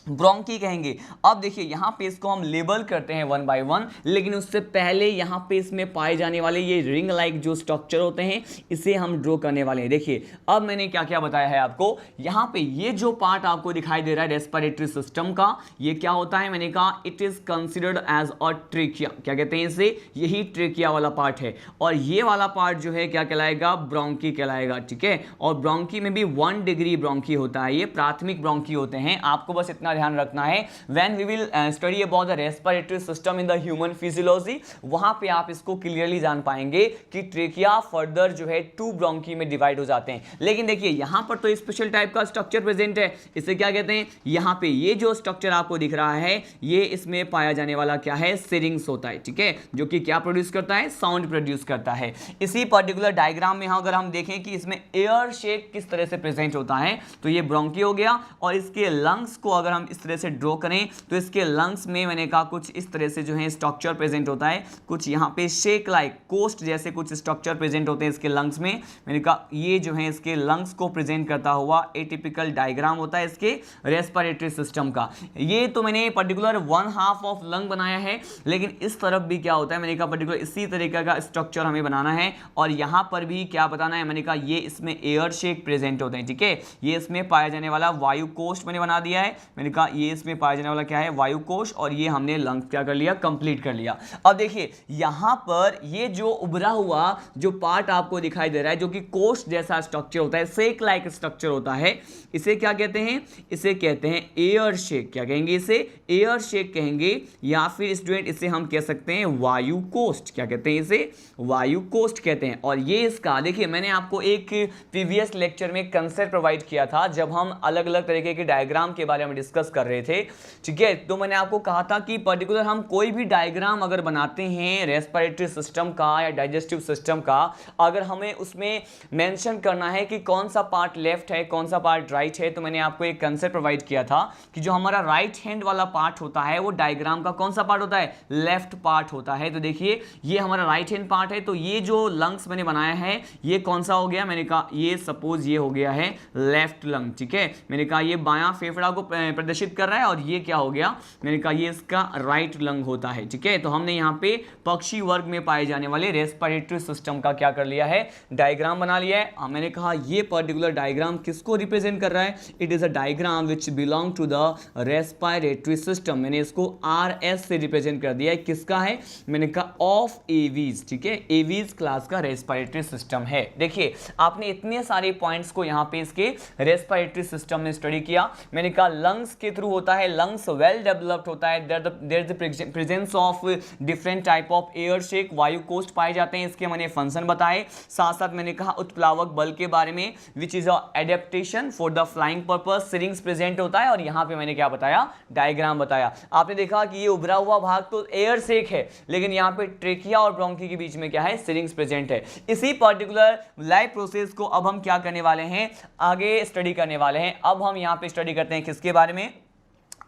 ब्रोंकी कहेंगे। अब देखिए यहाँ पे इसको हम लेबल करते हैं 1 बाय 1, लेकिन उससे पहले यहाँ पे इसमें पाए जाने वाले ये रिंग लाइक जो स्ट्रक्चर होते हैं इसे हम ड्रॉ करने वाले हैं। देखिए अब मैंने क्या क्या बताया है आपको, यहाँ पे ये जो पार्ट आपको दिखाई दे रहा है रेस्पिरेटरी सिस्टम का, ये क्या होता है, मैंने कहा it is considered as a trachea. क्या कहते हैं इसे, यही ट्रेकिया वाला पार्ट है। और ये वाला पार्ट जो है क्या कहलाएगा, ब्रोंकी कहलाएगा, ठीक है। और ब्रोंकी में भी 1 डिग्री ब्रोंकी होता है, ये प्राथमिक ब्रोंकी होते हैं। आपको बस इतना ध्यान रखना है when we will study about the respiratory system in the human physiology, वहां पे आप इसको क्लियरली जान पाएंगे कि ट्रेकिया फर्दर जो है 2 ब्रोंकी में डिवाइड हो जाते हैं। लेकिन देखिए यहां पर तो स्पेशल टाइप का स्ट्रक्चर प्रेजेंट है, इसे क्या कहते हैं, यहां पे ये जो स्ट्रक्चर आपको दिख रहा है ये इसमें पाया जाने वाला क्या है, सिरिंग्स होता है, ठीक है, जो कि क्या प्रोड्यूस करता है, साउंड प्रोड्यूस करता है। इसी पर्टिकुलर डायग्राम में अगर हम देखें कि इसमें एयर शेक किस तरह से प्रेजेंट होता है, तो ये ब्रोंकी हो गया, और इसके लंग्स को अगर हम इस तरह से ड्रॉ करें तो इसके लंग्स में मैंने कहा कुछ इस तरह से जो है स्ट्रक्चर प्रेजेंट होता है, कुछ यहाँ पे शेक लाइक कोस्ट जैसे कुछ स्ट्रक्चर प्रेजेंट होते हैं इसके लंग्स में। मैंने कहा ये जो है इसके लंग्स को प्रेजेंट करता हुआ एटिपिकल डायग्राम होता है इसके रेस्पिरेटरी सिस्टम का। ये तो मैंने पर्टिकुलर 1/2 ऑफ लंग बनाया है, लेकिन इस तरफ भी क्या होता है, मैंने कहा पर्टिकुलर इसी तरीके का स्ट्रक्चर हमें बनाना है, और यहां पर भी क्या बताना है, मैंने कहा ये इसमें एयर शेक प्रेजेंट होते हैं, ठीक है, ये इसमें पाया जाने वाला वायु कोष मैंने बना दिया है। मैंने कहा ये इसमें पाया जाने वाला क्या है, वायु कोष, और ये हमने लंग क्या कर लिया, कंप्लीट कर लिया। अब देखिए यहां पर ये जो उभरा हुआ जो पार्ट आपको दिखाई दे रहा है, जो कि कोष जैसा स्ट्रक्चर होता है, शेक लाइक स्ट्रक्चर होता है, इसे क्या कहते हैं, इसे कहते हैं एयर शेक। क्या कहेंगे, इसे एयर शेक कहेंगे, या फिर स्टूडेंट इसे हम कह सकते हैं वायु कोस्ट। क्या कहते हैं, इसे वायु कोस्ट कहते हैं। और ये इसका देखिए मैंने आपको एक प्रीवियस लेक्चर में कंसेप्ट प्रोवाइड किया था जब हम अलग अलग तरीके के डायग्राम के बारे में डिस्कस कर रहे थे, ठीक है, तो मैंने आपको कहा था कि पर्टिकुलर हम कोई भी डायग्राम अगर बनाते हैं रेस्पिरेटरी सिस्टम का या डाइजेस्टिव सिस्टम का, अगर हमें उसमें मेंशन करना है कि कौन सा पार्ट लेफ्ट है कौन सा पार्ट राइट है, तो मैंने आपको एक कंसेप्ट प्रोवाइड किया था कि जो हमारा राइट हैंड वाला पार्ट होता है वो डायग्राम का कौन सा पार्ट होता है, लेफ्ट पार्ट होता है। तो देखिए ये हमारा राइट हैंड पार्ट है, तो ये जो लंग्स मैंने बनाया है ये कौन सा हो गया, मैंने कहा ये सपोज ये हो गया है लेफ्ट लंग, ठीक है, मैंने कहा ये बायां फेफड़ा को प्रदर्शित कर रहा है, और ये क्या हो गया, मैंने कहा ये इसका राइट लंग होता है, ठीक है। तो हमने यहाँ पे पक्षी वर्ग में पाए जाने वाले रेस्पिरेटरी सिस्टम का क्या कर लिया है, डायग्राम बना लिया है। मैंने कहा ये पर्टिकुलर डायग्राम किसको रिप्रेजेंट कर रहा है, it is a diagram which belong to the respiratory system. मैंने इसको RS से रिप्रेजेंट कर दिया है, किसका है, मैंने कहा ऑफ एवीज, ठीक है, एवीज क्लास का रेस्पिरेटरी सिस्टम है। देखिए आपने इतने सारे पॉइंट्स को यहाँ पे इसके रेस्पिरेटरी सिस्टम में स्टडी किया। मैंने कहा लंग्स के थ्रू होता है, लंग्स वेल डेवलप्ड होता है, there is the presence of different type of air sac, वायु कोस्ट पाए जाते हैं, इसके मैंने फंक्शन बताए। साथ साथ मैंने कहा उत्प्लावक बल के बारे में which is a adaptation for the flying purpose, syrinx present होता है, और यहाँ पे मैंने क्या बताया, डायग्राम बताया। आपने देखा कि ये उभरा हुआ भाग तो एयर शेक है, लेकिन यहाँ पे ट्रेकिया और ब्रोंकी के बीच में क्या है, सिरिंग्स प्रेजेंट है। इसी पर्टिकुलर लाइव प्रोसेस को अब हम क्या करने वाले हैं, आगे स्टडी करने वाले हैं। अब हम यहाँ पे स्टडी करते हैं किसके बारे में,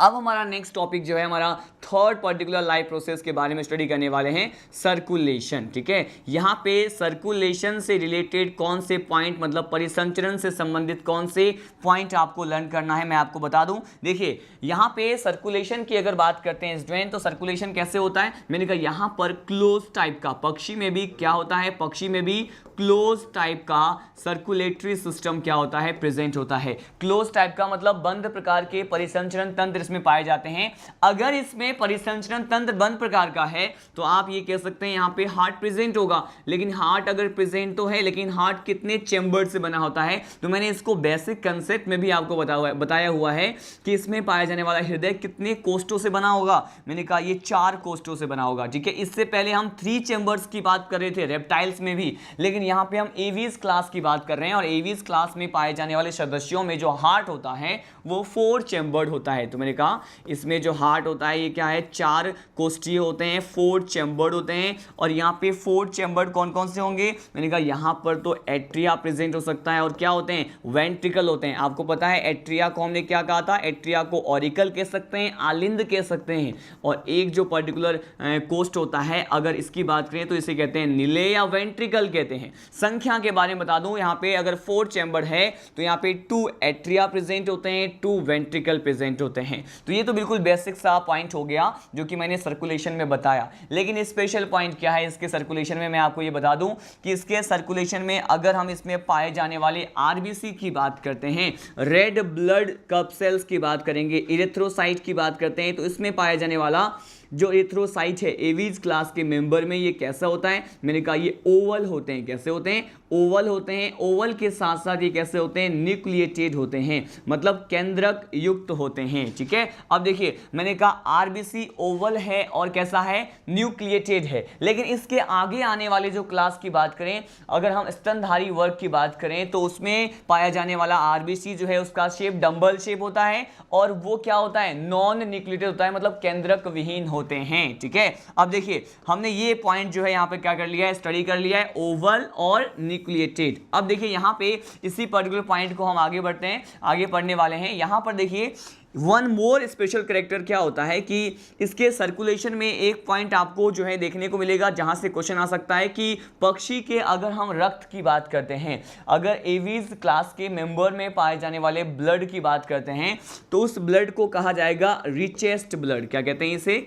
अब हमारा नेक्स्ट टॉपिक जो है हमारा थर्ड पर्टिकुलर लाइफ प्रोसेस के बारे में स्टडी करने वाले हैं, सर्कुलेशन, ठीक है। यहाँ पे सर्कुलेशन से रिलेटेड कौन से पॉइंट, मतलब परिसंचरण से संबंधित कौन से पॉइंट आपको लर्न करना है मैं आपको बता दूं। देखिए यहाँ पे सर्कुलेशन की अगर बात करते हैं स्टूडेंट, तो सर्कुलेशन कैसे होता है, मैंने कहा यहाँ पर क्लोज टाइप का, पक्षी में भी क्या होता है, पक्षी में भी क्लोज टाइप का सर्कुलेटरी सिस्टम क्या होता है, प्रेजेंट होता है। क्लोज टाइप का मतलब बंद प्रकार के परिसंचरण तंत्र इसमें पाए जाते हैं। अगर इसमें परिसंचरण तंत्र बंद प्रकार का है तो आप ये कह सकते हैं यहाँ पे हार्ट प्रेजेंट होगा, लेकिन हार्ट अगर प्रेजेंट तो है, लेकिन हार्ट कितने चैम्बर से बना होता है, तो मैंने इसको बेसिक कंसेप्ट में भी आपको बताया हुआ है कि इसमें पाया जाने वाला हृदय कितने कोष्ठों से बना होगा। मैंने कहा ये 4 कोष्ठों से बना होगा, ठीक है। इससे पहले हम 3 चैम्बर्स की बात कर रहे थे रेप्टाइल्स में भी, लेकिन यहाँ पे हम एवीज क्लास की बात कर रहे हैं, और एवीज क्लास में पाए जाने वाले सदस्यों में जो हार्ट होता है वो 4 चैम्बर्ड होता है। तो मैंने कहा इसमें जो हार्ट होता है ये क्या है, 4 कोष्ठीय होते हैं, 4 चैम्बर्ड होते हैं। और यहाँ पे 4 चैम्बर्ड कौन कौन से होंगे, मैंने कहा यहाँ पर तो एट्रिया प्रेजेंट हो सकता है, और क्या होते हैं, वेंट्रिकल होते हैं। आपको पता है एट्रिया को हमने क्या कहा था, एट्रिया को ऑरिकल कह सकते हैं, आलिंद कह सकते हैं। और एक जो पर्टिकुलर कोष्ठ होता है अगर इसकी बात करें तो इसे कहते हैं नीले या वेंट्रिकल कहते हैं। संख्या के बारे में बता दूं, यहाँ पे अगर 4 चैम्बर है तो यहाँ पे 2 एट्रिया प्रेजेंट होते हैं, 2 वेंट्रिकल प्रेजेंट होते हैं। तो ये तो बिल्कुल बेसिक सा पॉइंट हो गया जो कि मैंने सर्कुलेशन में बताया। लेकिन स्पेशल पॉइंट क्या है इसके सर्कुलेशन में, मैं आपको ये बता दूं कि इसके सर्कुलेशन में अगर हम इसमें पाए जाने वाले आरबीसी की बात करते हैं, रेड ब्लड कप सेल्स की बात करेंगे, इरेथ्रोसाइट की बात करते हैं, तो इसमें पाया जाने वाला जो एरिथ्रोसाइट है एवीज क्लास के मेंबर में ये कैसा होता है, मैंने कहा ये ओवल होते हैं। कैसे होते हैं? ओवल होते हैं। ओवल के साथ साथ ये कैसे होते हैं? न्यूक्लिएटेड होते हैं, मतलब केंद्रक युक्त होते हैं। ठीक है, अब देखिए मैंने कहा आरबीसी ओवल है और कैसा है? न्यूक्लिएटेड है। लेकिन इसके आगे आने वाले जो क्लास की बात करें, अगर हम स्तनधारी वर्ग की बात करें तो उसमें पाया जाने वाला आरबीसी जो है उसका शेप डंबल शेप होता है और वो क्या होता है? नॉन न्यूक्लिएटेड होता है, मतलब केंद्रक विहीन होते हैं। ठीक है, अब देखिए हमने ये पॉइंट जो है यहाँ पे क्या कर लिया है? स्टडी कर लिया है, ओवल और न्यूक्लिएटेड। अब देखिए यहाँ पे इसी पर्टिकुलर पॉइंट को हम आगे बढ़ते हैं, आगे पढ़ने वाले हैं। यहाँ पर देखिए वन मोर स्पेशल कैरेक्टर क्या होता है कि इसके सर्कुलेशन में एक पॉइंट आपको जो है देखने को मिलेगा जहां से क्वेश्चन आ सकता है कि पक्षी के अगर हम रक्त की बात करते हैं, अगर एवीज क्लास के मेंबर में पाए जाने वाले ब्लड की बात करते हैं तो उस ब्लड को कहा जाएगा रिचेस्ट ब्लड। क्या कहते हैं इसे?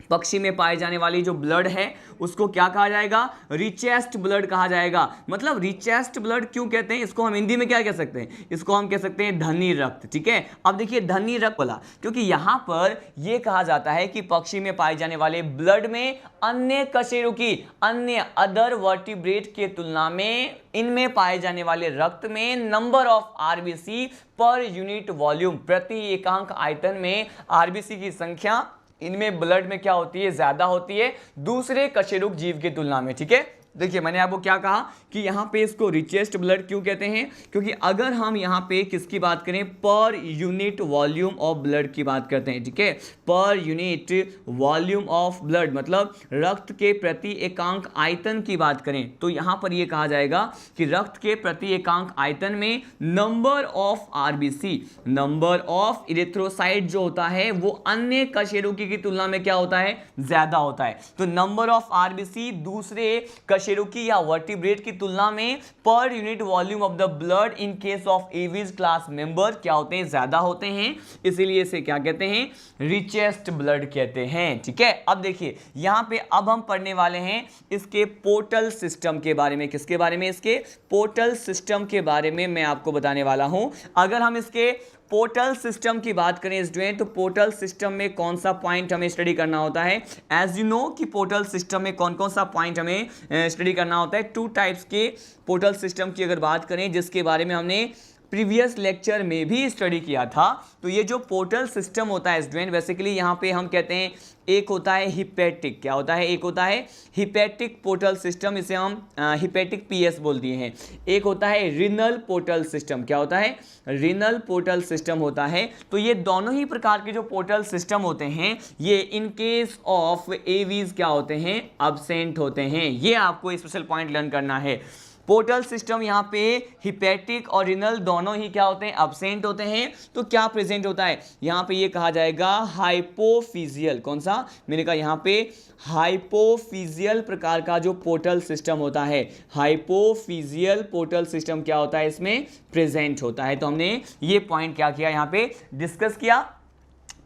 पक्षी में पाए जाने वाली जो ब्लड है उसको क्या कहा जाएगा? रिचेस्ट ब्लड कहा जाएगा। मतलब रिचेस्ट ब्लड क्यों कहते हैं? इसको हम हिंदी में क्या कह सकते हैं? इसको हम कह सकते हैं धनी रक्त। ठीक है, अब देखिए धनी रक्त बोला क्योंकि यहां पर यह कहा जाता है कि पक्षी में पाए जाने वाले ब्लड में अन्य कशेरुकी, अन्य अदर वर्टिब्रेट के तुलना में इनमें पाए जाने वाले रक्त में number of RBC per unit volume, प्रति एकांक आयतन में आरबीसी की संख्या इनमें ब्लड में क्या होती है? ज्यादा होती है दूसरे कशेरुक जीव की तुलना में। ठीक है, देखिए मैंने आपको क्या कहा कि यहाँ पे इसको रिचेस्ट ब्लड क्यों कहते हैं? क्योंकि अगर हम यहाँ पे किसकी बात करें? Per unit volume of blood की बात करते हैं। ठीक है, per unit volume of blood मतलब रक्त के प्रति एकांक आयतन की बात करें तो यहाँ पर ये कहा जाएगा कि रक्त के प्रति एकांक आयतन में number of RBC, number of erythrocyte जो होता है वो अन्य कशेरुकी की तुलना में क्या होता है? ज्यादा होता है। तो नंबर ऑफ आरबीसी दूसरे कशेरुकी या वर्टिब्रेट की तुलना में per unit volume of the blood in case of aves class member क्या होते हैं? ज्यादा होते हैं, इसीलिए इसे क्या कहते हैं? रिचेस्ट ब्लड कहते हैं। ठीक है, अब देखिए यहां पे अब हम पढ़ने वाले हैं इसके पोर्टल सिस्टम के बारे में। किसके बारे में? इसके पोर्टल सिस्टम के बारे में मैं आपको बताने वाला हूं। अगर हम इसके पोर्टल सिस्टम की बात करें स्टूडेंट तो पोर्टल सिस्टम में कौन सा पॉइंट हमें स्टडी करना होता है? एज यू नो कि पोर्टल सिस्टम में कौन कौन सा पॉइंट हमें स्टडी करना होता है। 2 टाइप्स के पोर्टल सिस्टम की अगर बात करें जिसके बारे में हमने प्रीवियस लेक्चर में भी स्टडी किया था, तो ये जो पोर्टल सिस्टम होता है स्टूडेंट बेसिकली यहाँ पे हम कहते हैं एक होता है हिपैटिक। क्या होता है? एक होता है हिपैटिक पोर्टल सिस्टम, इसे हम हिपैटिक पीएस बोल दिए हैं। एक होता है रिनल पोर्टल सिस्टम। क्या होता है? रिनल पोर्टल सिस्टम होता है। तो ये दोनों ही प्रकार के जो पोर्टल सिस्टम होते हैं ये इन केस ऑफ एवीज क्या होते हैं? अब्सेंट होते हैं। ये आपको स्पेशल पॉइंट लर्न करना है। पोर्टल सिस्टम यहाँ पे हिपैटिक और रिनल दोनों ही क्या होते हैं? अब्सेंट होते हैं। तो क्या प्रेजेंट होता है? यहाँ पे ये कहा जाएगा हाइपोफिजियल। कौन सा? मैंने कहा यहाँ पे हाइपोफिजियल प्रकार का जो पोर्टल सिस्टम होता है, हाइपोफिजियल पोर्टल सिस्टम क्या होता है? इसमें प्रेजेंट होता है। तो हमने ये पॉइंट क्या किया? यहाँ पे डिस्कस किया।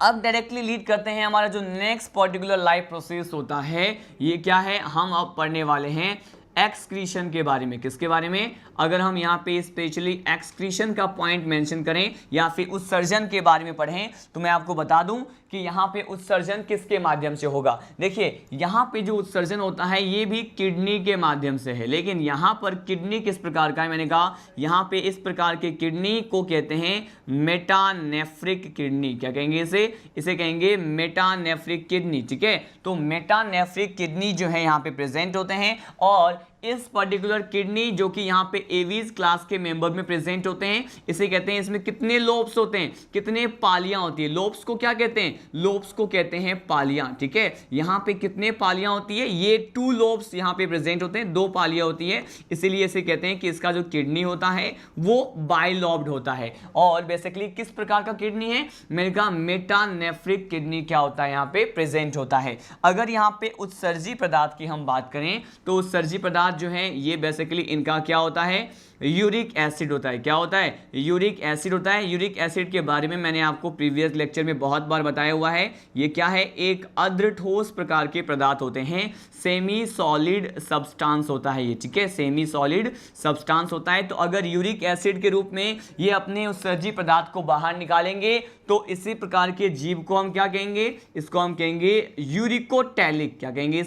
अब डायरेक्टली लीड करते हैं हमारा जो नेक्स्ट पर्टिकुलर लाइफ प्रोसेस होता है ये क्या है? हम अब पढ़ने वाले हैं एक्सक्रीशन के बारे में। किसके बारे में? अगर हम यहाँ पे स्पेशली एक्सक्रीशन का पॉइंट मेंशन करें या फिर उत्सर्जन के बारे में पढ़ें तो मैं आपको बता दूं कि यहाँ पे उत्सर्जन किसके माध्यम से होगा। देखिए यहाँ पे जो उत्सर्जन होता है ये भी किडनी के माध्यम से है, लेकिन यहाँ पर किडनी किस प्रकार का है? मैंने कहा यहाँ पे इस प्रकार के किडनी को कहते हैं मेटानेफ्रिक किडनी। क्या कहेंगे इसे? इसे कहेंगे मेटानेफ्रिक किडनी। ठीक है, तो मेटानेफ्रिक किडनी जो है यहाँ पे प्रेजेंट होते हैं और इस पर्टिकुलर किडनी जो कि यहाँ पे एवीज क्लास के मेंबर में प्रेजेंट होते हैं इसे कहते हैं, इसमें कितने लोब्स होते हैं? कितने पालियां होती है? लोब्स को क्या कहते हैं? लोब्स को कहते हैं पालियां। ठीक है, यहाँ पे कितने पालियां होती है? ये 2 लोब्स यहाँ पे प्रेजेंट होते हैं, 2 पालियां होती है, इसीलिए इसे कहते हैं कि इसका जो किडनी होता है वो बाइलॉब्ड होता है। और बेसिकली किस प्रकार का किडनी है? मैंने कहा मेटानेफ्रिक किडनी क्या होता है? यहाँ पे प्रेजेंट होता है। अगर यहाँ पे उत्सर्जी पदार्थ की हम बात करें तो उत्सर्जी पदार्थ जो है ये बेसिकली इनका क्या होता है? यूरिक एसिड होता है। क्या होता है? यूरिक एसिड होता है। यूरिक एसिड के बारे में मैंने आपको प्रीवियस लेक्चर में बहुत बार बताया हुआ है। ये क्या है? एक अर्ध ठोस प्रकार के पदार्थ होते हैं, सेमी सॉलिड सब्सटेंस होता है ये, ठीक है, सेमी सॉलिड सब्सटेंस होता है। तो अगर यूरिक एसिड के रूप में ये अपने उत्सर्जी पदार्थ को बाहर निकालेंगे तो इसी प्रकार के जीव को हम क्या कहेंगे? इसको हम कहेंगे यूरिकोटैलिक। क्या कहेंगे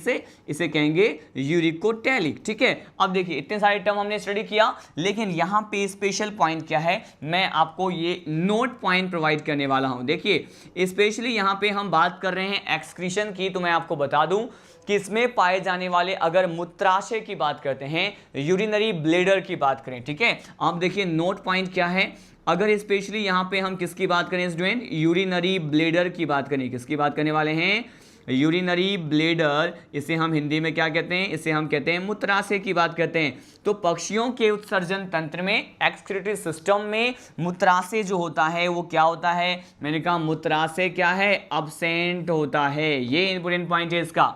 इसे कहेंगे यूरिकोटैलिक, ठीक है। अब देखिए इतने सारे टर्म हमने स्टडी किया, लेकिन यहां पे स्पेशल पॉइंट क्या है, मैं आपको ये नोट पॉइंट प्रोवाइड करने वाला हूं। देखिए स्पेशली यहां पे हम बात कर रहे हैं एक्सक्रीशन की, तो मैं आपको बता दूं कि इसमें पाए जाने वाले, अगर मूत्राशय की बात करते हैं, यूरिनरी ब्लैडर की बात करें, ठीक है। अब देखिए नोट पॉइंट क्या है, अगर स्पेशली यहां पे हम किसकी बात करें स्टूडेंट? यूरिनरी ब्लैडर की बात करें। किसकी बात करने वाले हैं? Urinary bladder. इसे हम हिंदी में क्या कहते हैं? इसे हम कहते हैं मूत्राशय की बात करते हैं। तो पक्षियों के उत्सर्जन तंत्र में, एक्सक्रीटरी सिस्टम में मूत्राशय जो होता है वो क्या होता है? मैंने कहा मूत्राशय क्या है? अब्सेंट होता है। ये इंपॉर्टेंट पॉइंट है इसका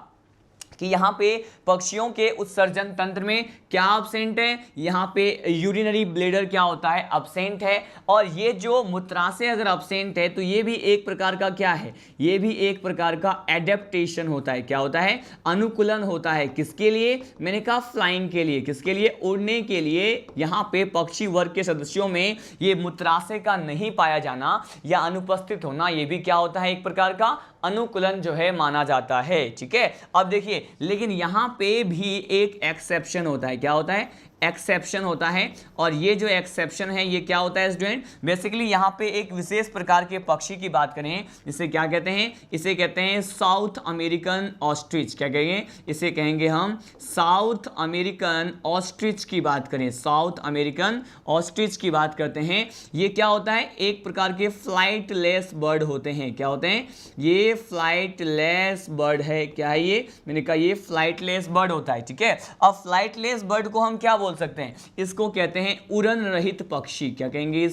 कि यहाँ पे पक्षियों के उत्सर्जन तंत्र में क्या अब्सेंट है? यहाँ पे यूरिनरी ब्लैडर क्या होता है? अब्सेंट है। और ये जो मूत्राशय अगर अब्सेंट है तो ये भी एक प्रकार का क्या है? ये भी एक प्रकार का एडेप्टेशन होता है। क्या होता है? अनुकूलन होता है। किसके लिए? मैंने कहा फ्लाइंग के लिए। किसके लिए? उड़ने के लिए। यहाँ पे पक्षी वर्ग के सदस्यों में ये मूत्राशय का नहीं पाया जाना या अनुपस्थित होना, ये भी क्या होता है? एक प्रकार का अनुकूलन जो है माना जाता है, ठीक है। अब देखिए लेकिन यहां पे भी एक एक्सेप्शन होता है। क्या होता है? एक्सेप्शन होता है। और ये जो एक्सेप्शन है ये क्या होता है स्टूडेंट? बेसिकली यहाँ पे एक विशेष प्रकार के पक्षी की बात करें, इसे क्या कहते हैं? इसे कहते हैं साउथ अमेरिकन ऑस्ट्रिच। क्या कहेंगे? इसे कहेंगे हम साउथ अमेरिकन ऑस्ट्रिच की बात करें, साउथ अमेरिकन ऑस्ट्रिच की बात करते हैं। ये क्या होता है? एक प्रकार के फ्लाइटलेस बर्ड होते हैं। क्या होते हैं? ये फ्लाइटलेस बर्ड है। क्या है ये? मैंने कहा ये फ्लाइटलेस बर्ड होता है, ठीक है। अब फ्लाइटलेस बर्ड को हम क्या बोल सकते हैं? इसको कहते हैं उड़न रहित पक्षी। क्या कहेंगे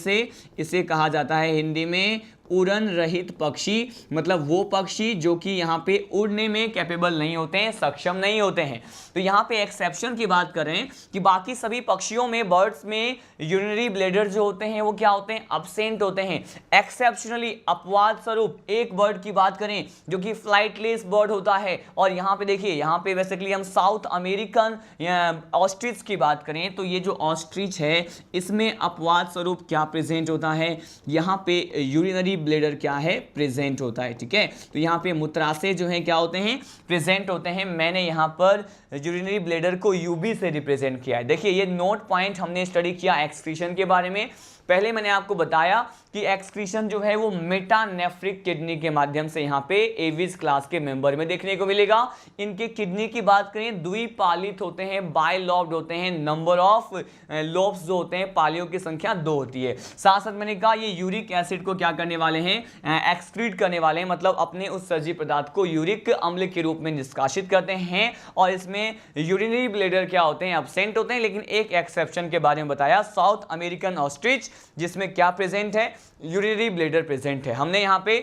इसे कहा जाता है हिंदी में उड़न रहित पक्षी। मतलब वो पक्षी जो कि यहाँ पे उड़ने में कैपेबल नहीं होते हैं, सक्षम नहीं होते हैं। तो यहाँ पे एक्सेप्शन की बात कर रहे हैं कि बाकी सभी पक्षियों में, बर्ड्स में यूरिनरी ब्लैडर जो होते हैं वो क्या होते हैं? अब्सेंट होते हैं। एक्सेप्शनली अपवाद स्वरूप एक बर्ड की बात करें जो कि फ्लाइटलेस बर्ड होता है, और यहाँ पे देखिए, यहाँ पे बेसिकली हम साउथ अमेरिकन ऑस्ट्रिच की बात करें तो ये जो ऑस्ट्रिच है इसमें अपवाद स्वरूप क्या प्रेजेंट होता है? यहाँ पे यूरिनरी ब्लैडर क्या है? प्रेजेंट होता है, ठीक है। तो यहाँ पे मूत्राशय जो है क्या होते हैं? प्रेजेंट होते हैं। मैंने यहाँ पर यूरिनरी ब्लैडर को यूबी से रिप्रेजेंट किया है। देखिए ये नोट पॉइंट हमने स्टडी किया एक्सक्रीशन के बारे में। पहले मैंने आपको बताया कि एक्सक्रीशन जो है वो मेटानेफ्रिक किडनी के माध्यम से यहाँ पे एविस क्लास के मेंबर में देखने को मिलेगा। इनके किडनी की बात करें द्विपालित होते हैं, बायलॉब्ड होते हैं। नंबर ऑफ लोब्स जो होते हैं, पालियों की संख्या 2 होती है। साथ साथ मैंने कहा ये यूरिक एसिड को क्या करने वाले हैं? एक्सक्रीट करने वाले हैं, मतलब अपने उत्सर्जी पदार्थ को यूरिक अम्ल के रूप में निष्कासित करते हैं। और इसमें यूरिनरी ब्लैडर क्या होते हैं? अब्सेंट होते हैं। लेकिन एक एक्सेप्शन के बारे में बताया, साउथ अमेरिकन ऑस्ट्रिच, जिसमें क्या प्रेजेंट है? यूरिनरी ब्लैडर प्रेजेंट है। हमने यहाँ पे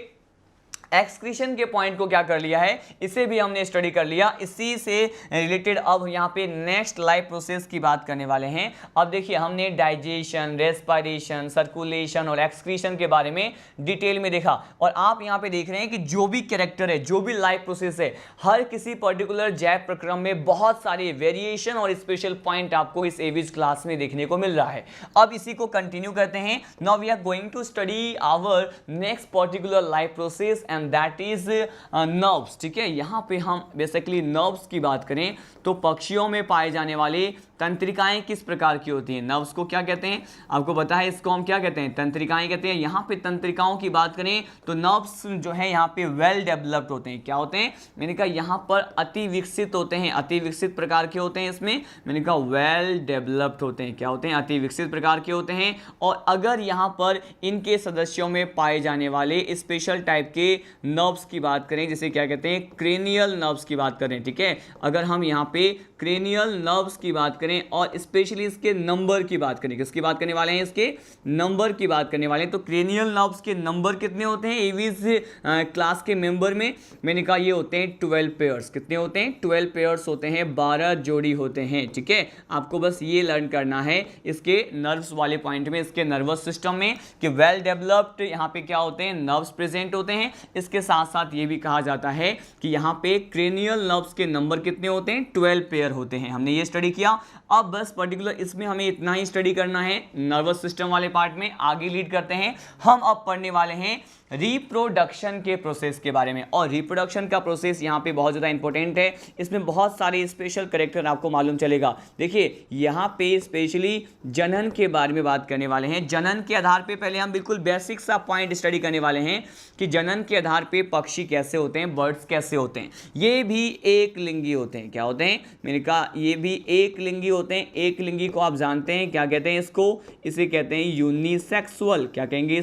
एक्सक्रीशन के पॉइंट को क्या कर लिया है? इसे भी हमने स्टडी कर लिया। इसी से रिलेटेड अब यहाँ पे नेक्स्ट लाइफ प्रोसेस की बात करने वाले हैं। अब देखिए हमने डाइजेशन, रेस्पिरेशन, सर्कुलेशन और एक्सक्रीशन के बारे में डिटेल में देखा। और आप यहाँ पे देख रहे हैं कि जो भी कैरेक्टर है, जो भी लाइफ प्रोसेस है, हर किसी पर्टिकुलर जैव प्रक्रम में बहुत सारे वेरिएशन और स्पेशल पॉइंट आपको इस एविज क्लास में देखने को मिल रहा है। अब इसी को कंटिन्यू करते हैं। Now we are going to study our next particular life process and that is nerves, ठीक है। यहाँ पे हम बेसिकली नर्व्स की बात करें तो पक्षियों में पाए जाने वाले तंत्रिकाएं किस प्रकार की होती हैं? नर्व्स को क्या कहते हैं? आपको पता है, इसको हम क्या कहते हैं? तंत्रिकाएं कहते हैं। यहाँ पे तंत्रिकाओं की बात करें तो नर्व्स जो है यहाँ पे वेल डेवलप्ड होते हैं। क्या होते हैं? मैंने कहा यहाँ पर अति विकसित होते हैं। अति विकसित प्रकार के होते हैं। इसमें मैंने कहा वेल डेवलप्ड होते हैं। क्या होते हैं? अति विकसित प्रकार के होते हैं। और अगर यहाँ पर इनके सदस्यों में पाए जाने वाले स्पेशल टाइप के नर्व्स की बात करें, जिसे क्या कहते हैं? क्रेनियल नर्व्स की बात करें, ठीक है। अगर हम यहाँ पे क्रेनियल नर्व्स की बात करें और स्पेशली इसके नंबर की बात करें, किसकी बात करने वाले हैं, इसके नंबर की बात करने वाले हैं। तो क्रेनियल नर्व्स के नंबर कितने होते हैं एवीज क्लास के मेंबर में, मैंने कहा ये होते हैं 12 पेयर्स। कितने होते हैं? 12 पेयर्स होते हैं, 12 जोड़ी होते हैं। ठीक है, आपको बस ये लर्न करना है इसके नर्व्स वाले पॉइंट में, इसके नर्वस सिस्टम में कि वेल डेवलप्ड यहाँ पे क्या होते हैं, नर्व्स प्रेजेंट होते हैं। इसके साथ साथ ये भी कहा जाता है कि यहाँ पे क्रेनियल नर्व्स के नंबर कितने होते हैं, 12 पेयर होते हैं। हमने ये स्टडी किया। अब बस पर्टिकुलर इसमें हमें इतना ही स्टडी करना है नर्वस सिस्टम वाले पार्ट में। आगे लीड करते हैं, हम अब पढ़ने वाले हैं रिप्रोडक्शन के प्रोसेस के बारे में। और रिप्रोडक्शन का प्रोसेस यहाँ पे बहुत ज़्यादा इंपॉर्टेंट है, इसमें बहुत सारे स्पेशल कैरेक्टर आपको मालूम चलेगा। देखिए यहाँ पे स्पेशली जनन के बारे में बात करने वाले हैं। जनन के आधार पे पहले हम बिल्कुल बेसिक सा पॉइंट स्टडी करने वाले हैं कि जनन के आधार पे पक्षी कैसे होते हैं, बर्ड्स कैसे होते हैं। ये भी एक लिंगी होते हैं। क्या होते हैं? मैंने कहा ये भी एक लिंगी होते हैं। एक लिंगी को आप जानते हैं क्या कहते हैं इसको? इसे कहते हैं यूनिसेक्सुअल। क्या कहेंगे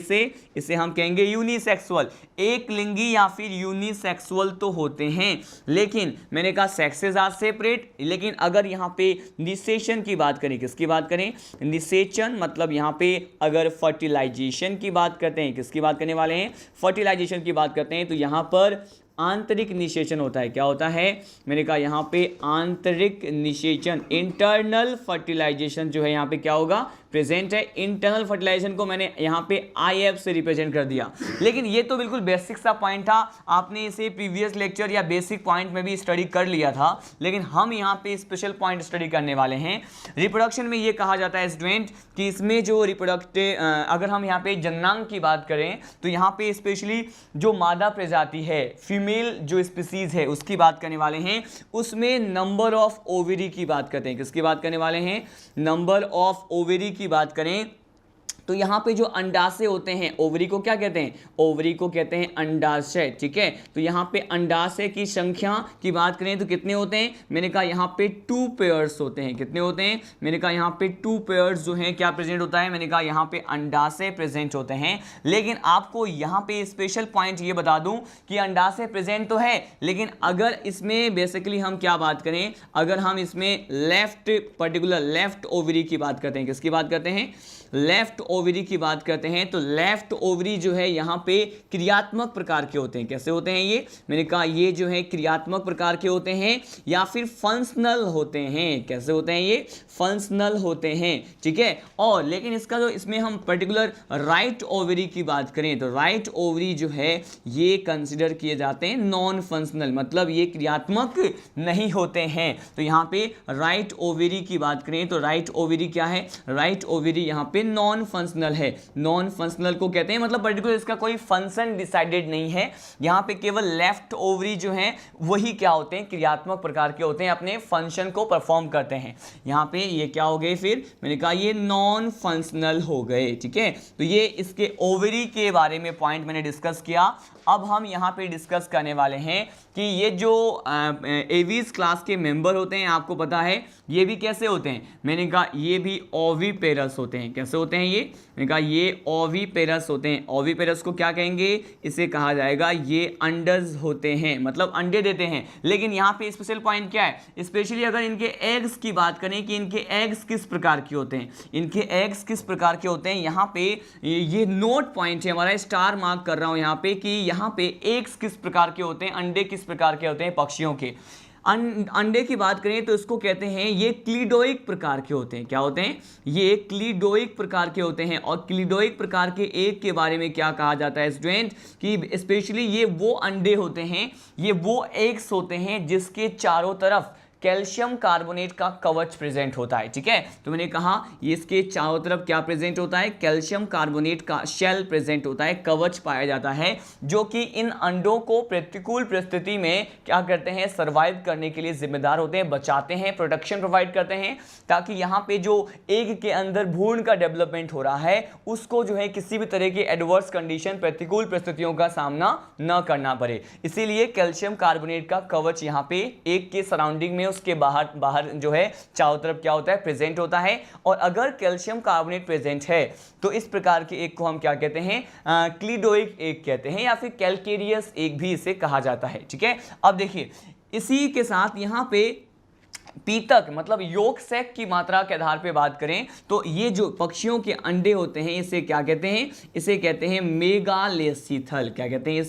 इसे हम कहेंगे यूनिसेक्सुअल। एक लिंगी या फिर यूनिसेक्सुअल तो होते हैं, लेकिन मैंने कहा सेक्सेस आर सेपरेट। लेकिन अगर यहाँ पे निषेचन की बात करें, किसकी बात करें? निषेचन मतलब यहाँ पे अगर फर्टिलाइजेशन की बात करते हैं, किसकी बात करने वाले हैं? फर्टिलाइजेशन की बात करते हैं, तो यहाँ पर आंतरिक निषेचन होता है। क्या होता है? मैंने कहा यहाँ पे आंतरिक निषेचन, इंटरनल फर्टिलाइजेशन जो है यहाँ पे क्या होगा, प्रेजेंट है। इंटरनल फर्टिलाइजेशन को मैंने यहाँ पे IF से रिप्रेजेंट कर दिया। लेकिन ये तो बिल्कुल बेसिक सा पॉइंट था, आपने इसे प्रीवियस लेक्चर या बेसिक पॉइंट में भी स्टडी कर लिया था। लेकिन हम यहाँ पे स्पेशल पॉइंट स्टडी करने वाले हैं। रिप्रोडक्शन में ये कहा जाता है स्टूडेंट कि इसमें जो अगर हम यहाँ पे जननांग की बात करें तो यहाँ पे स्पेशली जो मादा प्रजाति है, फीमेल जो स्पीसीज है उसकी बात करने वाले हैं। उसमें नंबर ऑफ ओवरी की बात करते हैं। किसकी बात करने वाले हैं? नंबर ऑफ ओवरी की बात करें तो यहाँ पे जो अंडाशय होते हैं, ओवरी को क्या कहते हैं? ओवरी को कहते हैं अंडाशय। ठीक है, तो यहाँ पे अंडाशय की संख्या की बात करें तो कितने होते हैं? मैंने कहा यहाँ पे 2 पेयर्स होते हैं। कितने होते हैं? मैंने कहा यहाँ पे 2 पेयर्स जो हैं क्या प्रेजेंट होता है? मैंने कहा यहाँ पे अंडाशय प्रेजेंट होते हैं। लेकिन आपको यहाँ पे स्पेशल पॉइंट ये बता दूं कि अंडाशय प्रेजेंट तो है, लेकिन अगर इसमें बेसिकली हम क्या बात करें, अगर हम इसमें लेफ्ट ओवरी की बात करते हैं, किसकी बात करते हैं? लेफ्ट ओवरी की बात करते हैं, तो लेफ्ट ओवरी जो है यहाँ पे क्रियात्मक प्रकार के होते हैं। कैसे होते हैं ये? मैंने कहा ये जो है क्रियात्मक प्रकार के होते हैं या फिर फंक्शनल होते हैं। कैसे होते हैं ये? फंक्शनल होते हैं। ठीक है, और लेकिन इसका जो इसमें हम पर्टिकुलर राइट ओवरी की बात करें तो राइट ओवरी जो है ये कंसिडर किए जाते हैं नॉन फंक्शनल, मतलब ये क्रियात्मक नहीं होते हैं। तो यहाँ पे राइट ओवरी की बात करें तो राइट ओवरी क्या है? राइट ओवरी यहाँ पे नॉन फंक्शनल है। नॉन फंक्शनल को कहते हैं मतलब पर्टिकुलर इसका कोई फंक्शन डिसाइडेड नहीं है। यहाँ पे केवल लेफ्ट ओवरी जो है वही क्या होते हैं? क्रियात्मक प्रकार के होते हैं, अपने फंक्शन को परफॉर्म करते हैं। यहाँ पे ये क्या हो गए? फिर मैंने कहा ये नॉन फंक्शनल हो गए। ठीक है, तो ये इसके ओवरी के बारे में पॉइंट मैंने डिस्कस किया। अब हम यहाँ पे डिस्कस करने वाले हैं कि ये जो एवीज क्लास के मेंबर होते हैं, आपको पता है ये भी कैसे होते हैं? मैंने कहा ये भी ओविपेरस होते हैं। कैसे होते हैं ये? मैंने कहा ये ओविपेरस होते हैं। ओविपेरस को क्या कहेंगे? इसे कहा जाएगा ये अंडज होते हैं, मतलब अंडे देते हैं। लेकिन यहाँ पे स्पेशल पॉइंट क्या है? स्पेशली अगर इनके एग्स की बात करें कि इनके एग्स किस प्रकार के होते हैं, इनके एग्स किस प्रकार के होते हैं, यहाँ पे ये नोट पॉइंट है हमारा, स्टार मार्क कर रहा हूँ यहाँ पे कि यहाँ पे एग्स किस प्रकार के होते हैं, अंडे किस प्रकार के होते हैं पक्षियों के। अंडे की बात करें तो इसको कहते हैं ये क्लीडोइक प्रकार के होते हैं। क्या होते हैं? ये क्लीडोइक प्रकार के होते हैं। और क्लीडोइक प्रकार के एक के बारे में क्या कहा जाता है स्टूडेंट कि स्पेशली ये वो अंडे होते हैं, ये वो एग्स होते हैं जिसके चारों तरफ कैल्शियम कार्बोनेट का कवच प्रेजेंट होता है। ठीक है, तो मैंने कहा ये इसके चारों तरफ क्या प्रेजेंट होता है? कैल्शियम कार्बोनेट का शेल प्रेजेंट होता है, कवच पाया जाता है, जो कि इन अंडों को प्रतिकूल परिस्थिति में क्या करते हैं? सर्वाइव करने के लिए जिम्मेदार होते हैं, बचाते हैं, प्रोटेक्शन प्रोवाइड करते हैं, ताकि यहाँ पे जो एग के अंदर भ्रूण का डेवलपमेंट हो रहा है उसको जो है किसी भी तरह की एडवर्स कंडीशन, प्रतिकूल परिस्थितियों का सामना न करना पड़े। इसीलिए कैल्शियम कार्बोनेट का कवच यहाँ पे एग के सराउंडिंग में, उसके बाहर जो है चारों तरफ क्या होता है? प्रेजेंट होता है। और अगर कैल्शियम कार्बोनेट प्रेजेंट है तो इस प्रकार के एग को हम क्या कहते हैं? क्लीडोइक एग कहते हैं या फिर कैलकेरियस एग भी इसे कहा जाता है। ठीक है, अब देखिए इसी के साथ यहाँ पे पीतक मतलब योक सैक की मात्रा के आधार पे बात करें तो ये जो पक्षियों के अंडे होते हैं इसे क्या कहते हैं, इसे कहते हैं मेगालेसिथल। क्या कहते हैं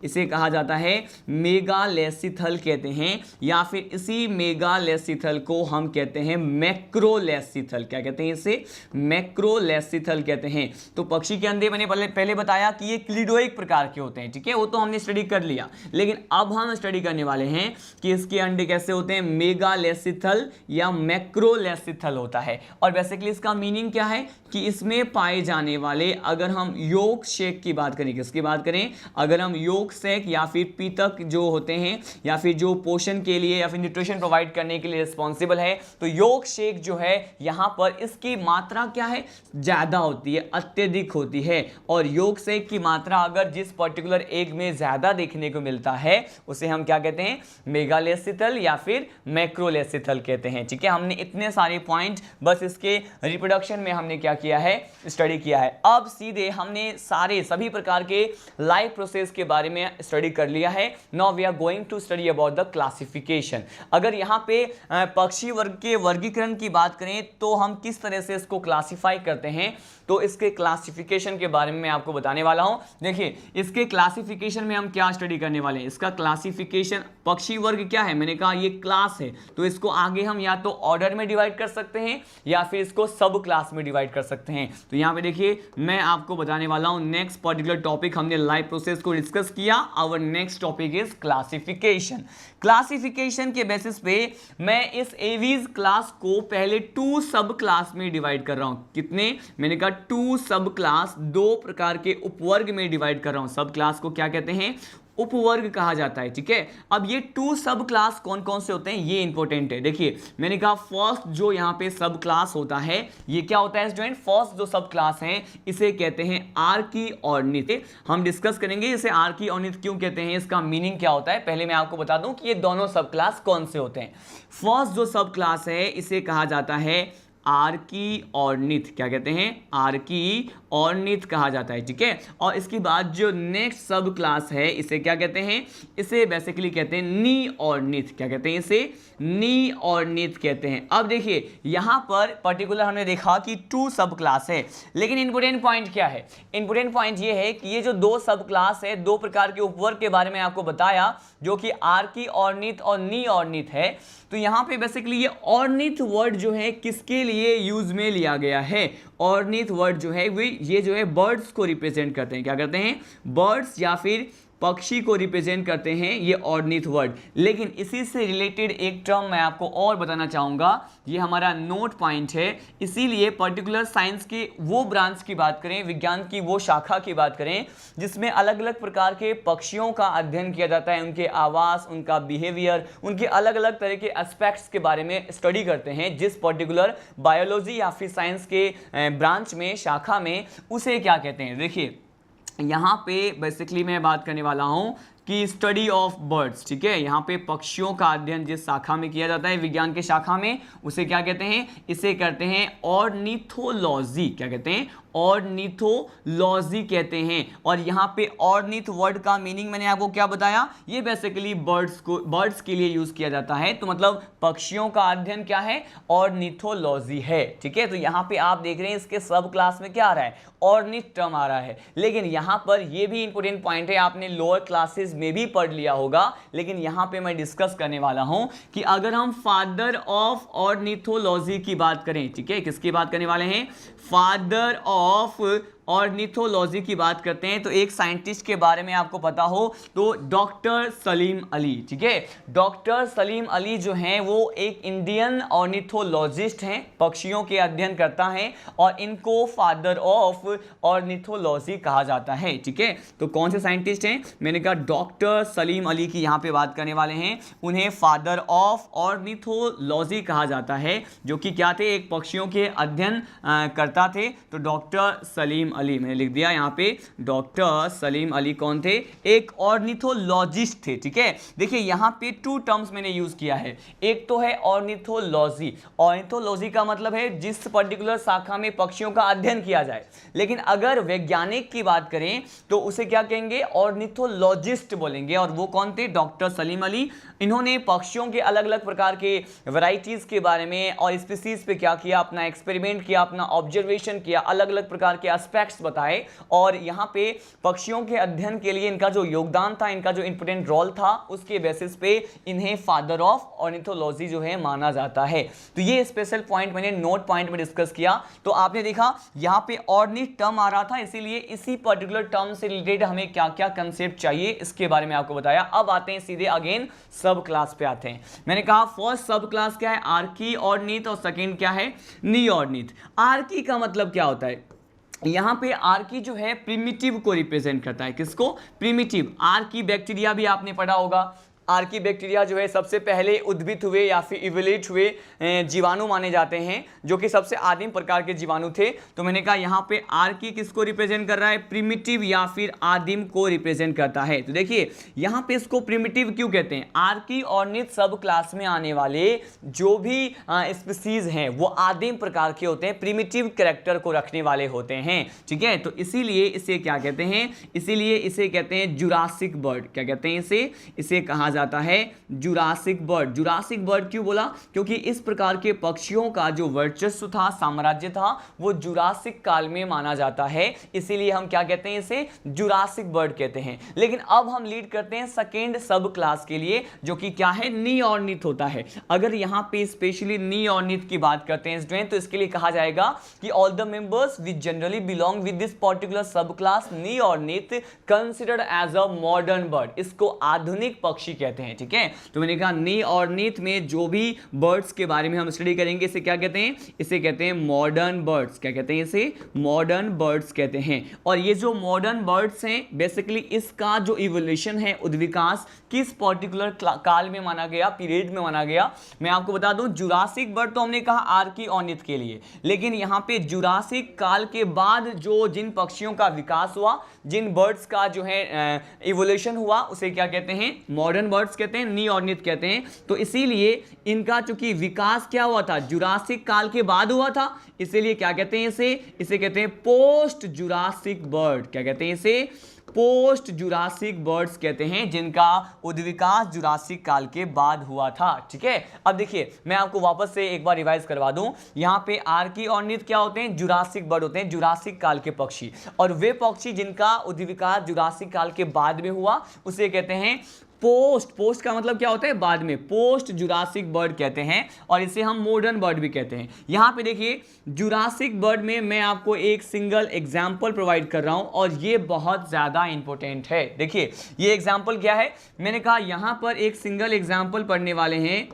इसे कहा जाता है मेगालेसिथल कहते हैं, या फिर इसी मेगालेसिथल को हम कहते हैं मैक्रोलेसिथल। क्या कहते हैं इसे, मैक्रोलेसिथल कहते हैं। तो पक्षी के अंडे मैंने पहले बताया कि ये क्लिडोइक प्रकार के होते हैं, ठीक है, वो तो हमने स्टडी कर लिया। लेकिन अब हम स्टडी करने वाले हैं कि इसके अंडे कैसे होते हैं, मेगालेसिथल या मैक्रोलेसिथल होता है। और बेसिकली इसका मीनिंग क्या है कि इसमें पाए जाने वाले, अगर हम योक शेक की बात करें, किसकी बात करें, अगर हम योक शेक या फिर पीतक जो होते हैं या फिर जो पोषण के लिए या फिर न्यूट्रिशन प्रोवाइड करने के लिए रिस्पॉन्सिबल है, तो योक शेक जो है यहां पर इसकी मात्रा क्या है, ज्यादा होती है, अत्यधिक होती है। और योक शेक की मात्रा अगर जिस पर्टिकुलर एग में ज्यादा देखने को मिलता है उसे हम क्या कहते हैं, मेगालेसिथल या फिर मैक्रोलेसिथल कहते हैं। ठीक है, हमने इतने सारे पॉइंट बस इसके रिप्रोडक्शन में हमने क्या किया है, स्टडी किया है। अब सीधे हमने सभी प्रकार के लाइफ प्रोसेस के बारे में स्टडी कर लिया है। Now we are going to study about the classification. अगर यहाँ पे पक्षी वर्ग के वर्गीकरण की बात करें तो हम किस तरह से इसको क्लासिफाई करते हैं, तो इसके क्लासिफिकेशन के बारे में मैं आपको बताने वाला हूं। देखिए, इसके क्लासिफिकेशन में हम क्या स्टडी करने वाले हैं, इसका क्लासिफिकेशन, पक्षी वर्ग क्या है, मैंने कहा ये क्लास है, तो इसको आगे हम या तो ऑर्डर में डिवाइड कर सकते हैं या फिर इसको सब क्लास में डिवाइड कर सकते हैं। तो यहां पे देखिए मैं आपको बताने वाला हूं नेक्स्ट पर्टिकुलर टॉपिक, हमने लाइफ प्रोसेस को डिस्कस किया, our next topic is classification. Classification के बेसिस पे मैं इस एवीज क्लास को पहले 2 सब क्लास में डिवाइड कर रहा हूं। कितने, मैंने कहा 2 सब क्लास, 2 प्रकार के उपवर्ग में डिवाइड कर रहा हूं। सब क्लास को क्या कहते हैं, उपवर्ग कहा जाता है। ठीक है, अब ये 2 सब क्लास कौन कौन से होते हैं ये इंपॉर्टेंट है। देखिए मैंने कहा फर्स्ट जो यहाँ पे सब क्लास होता है ये क्या होता है स्टूडेंट, फर्स्ट जो सब क्लास है इसे कहते हैं आर्कियोर्निथ। हम डिस्कस करेंगे इसे आर्कियोर्निथ क्यों कहते हैं, इसका मीनिंग क्या होता है। पहले मैं आपको बता दूं कि ये दोनों सब क्लास कौन से होते हैं। फर्स्ट जो सब क्लास है इसे कहा जाता है आर्कियोर्निथ। क्या कहते हैं, आर्कियोर्निथ कहा जाता है। ठीक है, और इसके बाद जो नेक्स्ट सब क्लास है इसे क्या कहते हैं, इसे बेसिकली कहते हैं नियोर्निथ। क्या कहते हैं इसे, नियोर्निथ कहते हैं। अब देखिए यहां पर पर्टिकुलर हमने देखा कि 2 सब क्लास है, लेकिन इंपोर्टेंट पॉइंट क्या है, इंपोर्टेंट पॉइंट ये है कि ये जो 2 सब क्लास है, 2 प्रकार के उपवर्ग के बारे में आपको बताया जो कि आर्कियोर्निथ और नियोर्निथ है। तो यहां पे बेसिकली ये ऑर्निथ वर्ड जो है किसके लिए यूज में लिया गया है, ऑर्निथ वर्ड जो है ये जो है बर्ड्स को रिप्रेजेंट करते हैं। क्या करते हैं, बर्ड्स या फिर पक्षी को रिप्रेजेंट करते हैं ये ऑर्निथ वर्ड। लेकिन इसी से रिलेटेड एक टर्म मैं आपको और बताना चाहूंगा, ये हमारा नोट पॉइंट है। इसीलिए पर्टिकुलर साइंस के वो ब्रांच की बात करें, विज्ञान की वो शाखा की बात करें जिसमें अलग अलग प्रकार के पक्षियों का अध्ययन किया जाता है, उनके आवास, उनका बिहेवियर, उनके अलग अलग तरह के एस्पेक्ट्स के बारे में स्टडी करते हैं, जिस पर्टिकुलर बायोलॉजी या फिर साइंस के ब्रांच में, शाखा में, उसे क्या कहते हैं। देखिए यहाँ पे बेसिकली मैं बात करने वाला हूँ कि स्टडी ऑफ बर्ड्स। ठीक है, यहाँ पे पक्षियों का अध्ययन जिस शाखा में किया जाता है, विज्ञान के शाखा में, उसे क्या कहते हैं, इसे करते हैं ऑर्निथोलॉजी। क्या कहते हैं, ऑर्निथोलॉजी कहते हैं। और यहाँ पे ऑर्निथ वर्ड का मीनिंग मैंने आपको क्या बताया, ये बेसिकली बर्ड्स के लिए यूज किया जाता है। तो मतलब पक्षियों का अध्ययन क्या है, ऑर्निथोलॉजी है। ठीक है, तो यहाँ पे आप देख रहे हैं इसके सब क्लास में क्या आ रहा है, ऑर्निथ टर्म आ रहा है। लेकिन यहाँ पर ये भी इंपॉर्टेंट पॉइंट है, आपने लोअर क्लासेस में भी पढ़ लिया होगा, लेकिन यहाँ पे मैं डिस्कस करने वाला हूँ कि अगर हम फादर ऑफ ऑर्निथोलॉजी की बात करें, ठीक है, किसकी बात करने वाले हैं, फादर ऑफ ऑर्निथोलॉजी की बात करते हैं, तो एक साइंटिस्ट के बारे में आपको पता हो तो डॉक्टर सलीम अली। ठीक है, डॉक्टर सलीम अली जो हैं वो एक इंडियन ऑर्निथोलॉजिस्ट हैं, पक्षियों के अध्ययन करता है और इनको फादर ऑफ ऑर्निथोलॉजी कहा जाता है। ठीक है, तो कौन से साइंटिस्ट हैं, मैंने कहा डॉक्टर सलीम अली की यहाँ पे बात करने वाले हैं, उन्हें फादर ऑफ ऑर्निथोलॉजी कहा जाता है, जो कि क्या थे, एक पक्षियों के अध्ययन करता थे। तो डॉक्टर सलीम अली, मैंने लिख दिया यहाँ पे डॉक्टर सलीम अली कौन थे? एक ऑर्निथोलॉजिस्ट थे, ठीक है। देखिए यहाँ पे 2 टर्म्स मैंने यूज किया है, एक तो है ऑर्निथोलॉजी। ऑर्निथोलॉजी का मतलब है जिस पर्टिकुलर शाखा में पक्षियों का अध्ययन किया जाए, लेकिन अगर वैज्ञानिक की बात करें तो उसे क्या कहेंगे? ऑर्निथोलॉजिस्ट बोलेंगे। और वो कौन थे? डॉक्टर सलीम अली। इन्होंने पक्षियों के अलग अलग प्रकार के वैरायटीज के बारे में और स्पीसीज पे क्या किया, अपना एक्सपेरिमेंट किया, अपना ऑब्जर्वेशन किया, अलग अलग प्रकार के एस्पेक्ट्स बताए, और यहाँ पे पक्षियों के अध्ययन के लिए इनका जो योगदान था, इनका जो इंपोर्टेंट रोल था, उसके बेसिस पे इन्हें फादर ऑफ ऑर्निथोलॉजी जो है माना जाता है। तो ये स्पेशल पॉइंट मैंने नोट पॉइंट में डिस्कस किया। तो आपने देखा यहाँ पे ऑर्निथ टर्म आ रहा था, इसीलिए इसी पर्टिकुलर टर्म से रिलेटेड हमें क्या क्या कंसेप्ट चाहिए इसके बारे में आपको बताया। अब आते हैं सीधे अगेन सब क्लास पे आते हैं। मैंने कहा फर्स्ट सब क्लास क्या है? आर्की ऑर्निथ, और सेकंड क्या है? नी ऑर्निथ। आर्की का मतलब क्या होता है? यहाँ पे आर्की जो है प्रिमिटिव को रिप्रेजेंट करता है। किसको? प्रिमिटिव। आर्की बैक्टीरिया भी आपने पढ़ा होगा। आर्की बैक्टीरिया जो है सबसे पहले उद्भित हुए या फिर इवोल्यूट हुए जीवाणु माने जाते हैं, जो कि सबसे आदिम प्रकार के जीवाणु थे। तो मैंने कहा यहाँ पे आर्की किसको रिप्रेजेंट कर रहा है? प्रिमिटिव या फिर आदिम को रिप्रेजेंट करता है। तो देखिए यहाँ पे इसको प्रिमिटिव क्यों कहते हैं? आर्की ऑर्निथ सब क्लास में आने वाले जो भी स्पीसीज हैं वो आदिम प्रकार के होते हैं, प्रिमिटिव कैरेक्टर को रखने वाले होते हैं, ठीक है। तो इसीलिए इसे क्या कहते हैं? इसीलिए इसे कहते हैं जुरासिक बर्ड। क्या कहते हैं इसे? इसे कहा जाता है जुरासिक बर्ड। जुरासिक बर्ड क्यों बोला? क्योंकि इस प्रकार के पक्षियों का जो वर्चस्व था, साम्राज्य था, वो जुरासिक काल में माना जाता है, इसीलिए हम क्या कहते हैं? इसे जुरासिक बर्ड कहते हैं। लेकिन अब हम लीड करते हैं सेकेंड सब क्लास के लिए, जो कि क्या है? नी ऑर्निथ होता है। अगर यहाँ पे स्पेशली नी ऑर्निथ की बात करते हैं स्टूडेंट, तो इसके लिए कहा जाएगा कि all the members which generally belong with this particular subclass Neornithes considered as a modern bird. इसको आधुनिक पक्षी कहते हैं, ठीक है। तो मैंने कहा नी ऑर्निथ में जो भी बर्ड्स के बारे में हम स्टडी करेंगे, इसे क्या कहते हैं? इसे कहते हैं मॉडर्न बर्ड्स। क्या कहते हैं इसे? मॉडर्न बर्ड्स कहते हैं। और ये जो मॉडर्न बर्ड्स हैं, बेसिकली इसका जो इवोल्यूशन है, उद्विकास, किस पर्टिकुलर काल में माना गया, पीरियड में माना गया? मैं आपको बता दूं, जुरासिक बर्ड तो हमने कहा आर्की ऑर्निथ के लिए, लेकिन यहाँ पे जुरासिक काल के बाद जो जिन पक्षियों का विकास हुआ, जिन बर्ड्स का जो है इवोल्यूशन हुआ, उसे क्या कहते हैं? मॉडर्न बर्ड्स कहते हैं, नी ऑर्निथ कहते हैं। तो इसीलिए इनका चूंकि विकास क्या हुआ था? जुरासिक काल के बाद हुआ था, इसीलिए क्या कहते हैं इसे? इसे कहते हैं पोस्ट जुरासिक बर्ड। क्या कहते हैं इसे? पोस्ट जुरासिक बर्ड्स कहते हैं, जिनका उद्विकास जुरासिक काल के बाद हुआ था, ठीक है। अब देखिए मैं आपको वापस से एक बार रिवाइज करवा दूं। यहाँ पे आर्की ऑर्निथ क्या होते हैं? जुरासिक बर्ड होते हैं, जुरासिक काल के पक्षी। और वे पक्षी जिनका उद्विकास जुरासिक काल के बाद में हुआ, उसे कहते हैं पोस्ट। पोस्ट का मतलब क्या होता है? बाद में। पोस्ट जुरासिक बर्ड कहते हैं, और इसे हम मॉडर्न बर्ड भी कहते हैं। यहाँ पे देखिए जुरासिक बर्ड में मैं आपको एक सिंगल एग्जाम्पल प्रोवाइड कर रहा हूँ, और ये बहुत ज़्यादा इंपॉर्टेंट है। देखिए ये एग्जाम्पल क्या है? मैंने कहा यहाँ पर एक सिंगल एग्जाम्पल पढ़ने वाले हैं,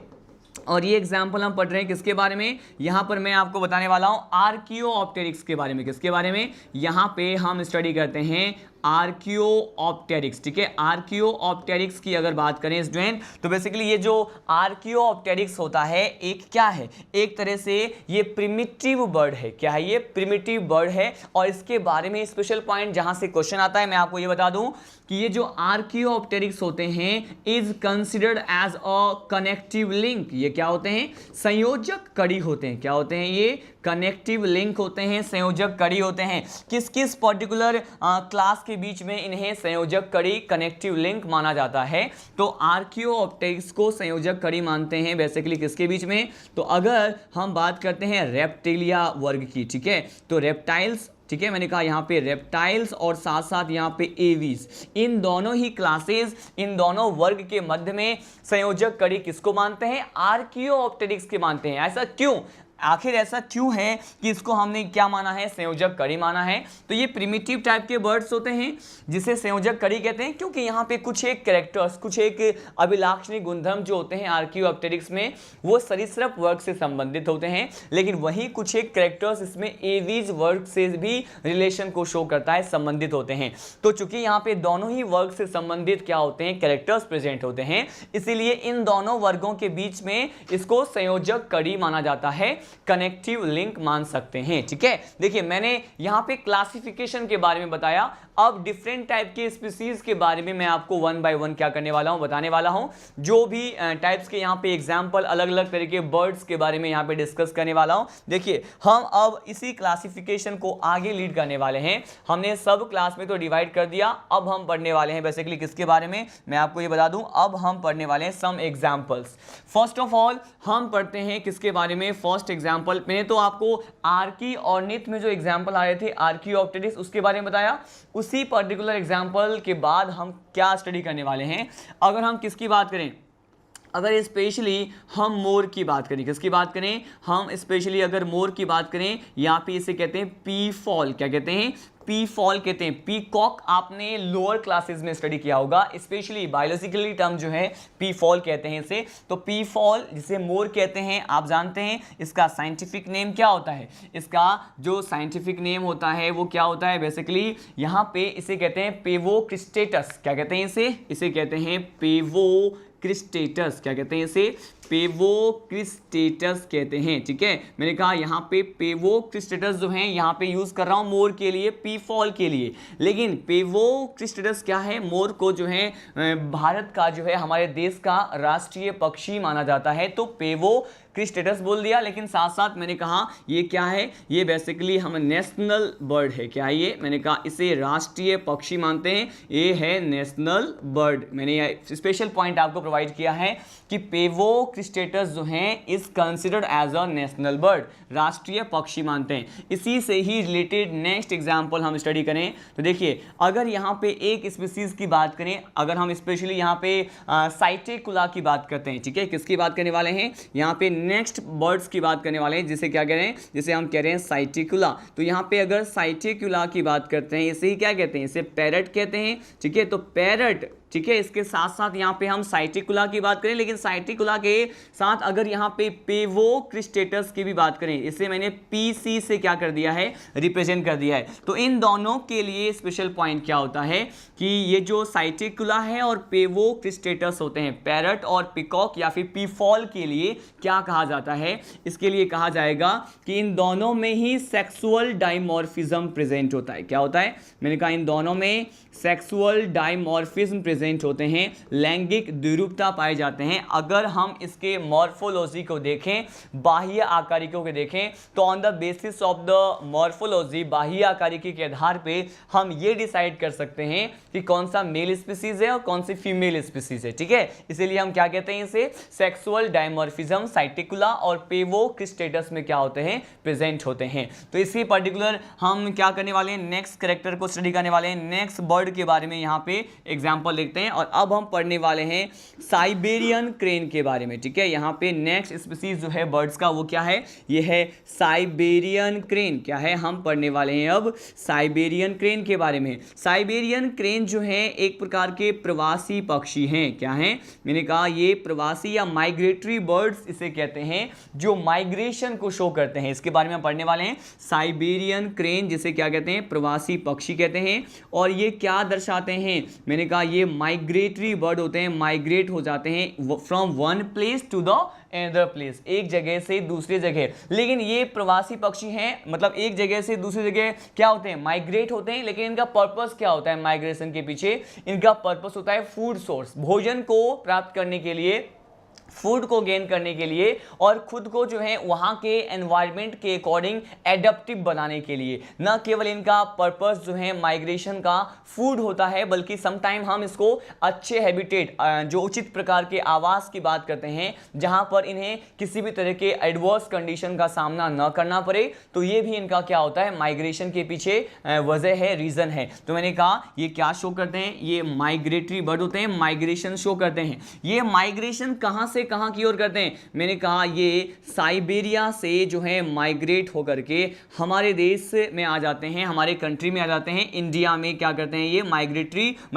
और ये एग्जाम्पल हम पढ़ रहे हैं किसके बारे में? यहाँ पर मैं आपको बताने वाला हूँ आर्कियोप्टेरिक्स के बारे में। किसके बारे में? यहाँ पे हम स्टडी करते हैं आर्कियोप्टेरिक्स, ठीक है। आर्कियोप्टेरिक्स की अगर बात करें स्टूडेंट, तो बेसिकली ये जो आर्कियोप्टेरिक्स होता है, एक क्या है? एक तरह से ये प्रिमिटिव बर्ड है। क्या है ये? प्रिमिटिव बर्ड है। और इसके बारे में स्पेशल पॉइंट जहां से क्वेश्चन आता है, मैं आपको ये बता दूं कि ये जो आर्कियोप्टेरिक्स होते हैं is considered as a connective link. ये क्या होते हैं? संयोजक कड़ी होते हैं। क्या होते हैं ये? कनेक्टिव लिंक होते हैं, संयोजक कड़ी होते हैं। किस किस पर्टिकुलर क्लास के बीच में इन्हें संयोजक कड़ी, कनेक्टिव लिंक माना जाता है? तो आर्कियोप्टेरिक्स को संयोजक कड़ी मानते हैं बेसिकली किसके बीच में? तो अगर हम बात करते हैं रेप्टिलिया वर्ग की, ठीक है, तो रेप्टाइल्स, ठीक है, मैंने कहा यहाँ पे रेप्टाइल्स और साथ साथ यहाँ पे एवीज, इन दोनों ही क्लासेस, इन दोनों वर्ग के मध्य में संयोजक कड़ी किसको मानते हैं? आर्कियोप्टेरिक्स के मानते हैं। ऐसा क्यों? आखिर ऐसा क्यों है कि इसको हमने क्या माना है? संयोजक कड़ी माना है। तो ये प्रिमिटिव टाइप के बर्ड्स होते हैं जिसे संयोजक कड़ी कहते हैं, क्योंकि यहाँ पे कुछ एक कैरेक्टर्स, कुछ एक अभिलाक्षणिक गुणधर्म जो होते हैं आर्कियोप्टेरिक्स में, वो सरीसृप वर्ग से संबंधित होते हैं। लेकिन वही कुछ एक कैरेक्टर्स इसमें एवीज वर्ग से भी रिलेशन को शो करता है, संबंधित होते हैं। तो चूंकि यहाँ पे दोनों ही वर्ग से संबंधित क्या होते हैं? कैरेक्टर्स प्रेजेंट होते हैं, इसीलिए इन दोनों वर्गों के बीच में इसको संयोजक कड़ी माना जाता है। कनेक्टिव लिंक मान सकते हैं। ठीक है, देखिए मैंने यहाँ पे क्लासिफिकेशन के बारे में बताया, अब डिफरेंट टाइप के स्पीसीज के बारे में मैं आपको वन बाय वन क्या करने वाला हूँ, बताने वाला हूँ। जो भी टाइप्स के यहाँ पे एग्जाम्पल, अलग अलग तरह के बर्ड्स के बारे में यहाँ पे डिस्कस करने वाला हूँ। देखिए हम अब इसी क्लासिफिकेशन को आगे लीड करने वाले हैं। हमने सब क्लास में तो डिवाइड कर दिया, अब हम पढ़ने वाले हैं बेसिकली किसके बारे में, मैं आपको ये बता दूं, अब हम पढ़ने वाले हैं some examples. First of all हम पढ़ते हैं किसके बारे में, फर्स्ट एग्जाम्पल मैंने तो आपको आर्की और निथ में जो एग्जाम्पल आ रहे थे आर्कियोप्टेरिस उसके बारे में बताया। उसी पर्टिकुलर एग्जाम्पल के बाद हम क्या स्टडी करने वाले हैं, अगर हम किसकी बात करें, अगर स्पेशली हम मोर की बात करें, किसकी बात करें, हम स्पेशली अगर मोर की बात करें, यहाँ पे इसे कहते हैं पी फॉल, क्या कहते हैं, पी फॉल कहते हैं। पीकॉक आपने लोअर क्लासेस में स्टडी किया होगा, स्पेशली बायोलॉजिकली टर्म जो है पी फॉल कहते हैं इसे। तो पी फॉल जिसे मोर कहते हैं, आप जानते हैं इसका साइंटिफिक नेम क्या होता है, इसका जो साइंटिफिक नेम होता है वो क्या होता है, बेसिकली यहाँ पे इसे कहते हैं पेवोक्रिस्टेटस, क्या कहते हैं इसे कहते हैं पेवोक्रिस्टेटस, क्या कहते हैं इसे, पेवोक्रिस्टेटस कहते हैं। ठीक है, मैंने कहा यहाँ पे पेवोक्रिस्टेटस जो है यहाँ पे यूज कर रहा हूँ मोर के लिए, पी फॉल के लिए, लेकिन पेवोक्रिस्टेटस क्या है, मोर को जो है भारत का जो है हमारे देश का राष्ट्रीय पक्षी माना जाता है, तो पेवोक्रिस्टेटस बोल दिया। लेकिन साथ साथ मैंने कहा ये क्या है, ये बेसिकली हम नेशनल बर्ड है, क्या ये, मैंने कहा इसे राष्ट्रीय पक्षी मानते हैं, ये है नेशनल बर्ड। मैंने स्पेशल पॉइंट आपको प्रोवाइड किया है कि पेवोक्रिस्टेटस जो हैं is considered as a national bird, राष्ट्रीय पक्षी मानते हैं। इसी से ही रिलेटेड नेक्स्ट एग्जांपल हम स्टडी करें तो देखिए, अगर यहाँ पे एक स्पीसीज की बात करें, अगर हम स्पेशली यहाँ पे साइटेकुला की बात करते हैं, ठीक है, किसकी बात करने वाले हैं, यहाँ पे नेक्स्ट बर्ड्स की बात करने वाले हैं, जिसे क्या कह रहे हैं, जिसे हम कह रहे हैं साइटेकुला। तो यहाँ पे अगर साइटेकुला की बात करते हैं, इसे ही क्या कहते हैं, इसे पैरट कहते हैं। ठीक है, तो पैरट, ठीक है, इसके साथ साथ यहाँ पे हम साइटेकुला की बात करें, लेकिन साइटेकुला के साथ अगर यहाँ पे पेवोक्रिस्टेटस की भी बात करें, इसे मैंने पीसी से क्या कर दिया है, रिप्रेजेंट कर दिया है। तो इन दोनों के लिए स्पेशल पॉइंट क्या होता है कि ये जो साइटेकुला है और पेवोक्रिस्टेटस होते हैं, पैरट और पिकॉक या फिर पीफॉल के लिए क्या कहा जाता है, इसके लिए कहा जाएगा कि इन दोनों में ही सेक्सुअल डाइमॉर्फिज्म प्रेजेंट होता है। क्या होता है, मैंने कहा इन दोनों में सेक्सुअल डाइमॉर्फिज्म प्रेजेंट होते हैं, लैंगिक द्विरूपता पाए जाते हैं। अगर हम इसके मॉर्फोलॉजी को देखें, बाह्य आकारिकों को देखें, तो on the basis of the morphology, बाह्य आकारिकी के आधार पे हम ये डिसाइड कर सकते हैं कि कौन सा मेल स्पीसीज है और कौन सी फीमेल स्पीसीज है। ठीक है, इसीलिए हम क्या कहते हैं, इसे सेक्सुअल डाइमॉर्फिज्म साइटेकुला और पेवोक्रिस्टेटस में क्या होते हैं, प्रेजेंट होते हैं। तो इसी पर्टिकुलर हम क्या करने वाले हैं, नेक्स्ट कैरेक्टर को स्टडी करने वाले हैं, नेक्स्ट बर्ड के बारे में यहाँ पे एग्जांपल देखते हैं। और अब हम पढ़ने वाले हैं साइबेरियन क्रेन के बारे में। ठीक है, यहाँ पे नेक्स्ट स्पीसीज जो है बर्ड्स का वो क्या है, ये है साइबेरियन क्रेन। क्या है, हम पढ़ने वाले हैं अब साइबेरियन क्रेन के बारे में। साइबेरियन क्रेन जो है एक प्रकार के प्रवासी पक्षी हैं। क्या हैं, मैंने कहा ये प्रवासी या माइग्रेटरी बर्ड्स इसे कहते हैं, जो माइग्रेशन को शो करते हैं। इसके बारे में हम पढ़ने वाले हैं साइबेरियन क्रेन, जिसे क्या कहते हैं, प्रवासी पक्षी कहते हैं। और ये क्या दर्शाते हैं, मैंने कहा ये माइग्रेटरी बर्ड होते हैं, माइग्रेट हो जाते हैं from one place to the another place, एक जगह से दूसरी जगह। लेकिन ये प्रवासी पक्षी हैं, मतलब एक जगह से दूसरी जगह क्या होते हैं, माइग्रेट होते हैं। लेकिन इनका पर्पस क्या होता है, माइग्रेशन के पीछे इनका पर्पस होता है फूड सोर्स, भोजन को प्राप्त करने के लिए, फूड को गेन करने के लिए, और खुद को जो है वहाँ के एनवायरनमेंट के अकॉर्डिंग एडेप्टिव बनाने के लिए। न केवल इनका पर्पस जो है माइग्रेशन का फूड होता है, बल्कि समटाइम हम इसको अच्छे हैबिटेट, जो उचित प्रकार के आवास की बात करते हैं, जहाँ पर इन्हें किसी भी तरह के एडवर्स कंडीशन का सामना न करना पड़े। तो ये भी इनका क्या होता है, माइग्रेशन के पीछे वजह है, रीज़न है। तो मैंने कहा ये क्या शो करते हैं, ये माइग्रेटरी बर्ड होते हैं, माइग्रेशन शो करते हैं। ये माइग्रेशन कहाँ से कहां की ओर करते हैं, मैंने कहा ये साइबेरिया से जो है माइग्रेट होकर के हमारे देश में आ जाते हैं, हमारे कंट्री में आ जाते हैं, इंडिया में क्या करते हैं, ये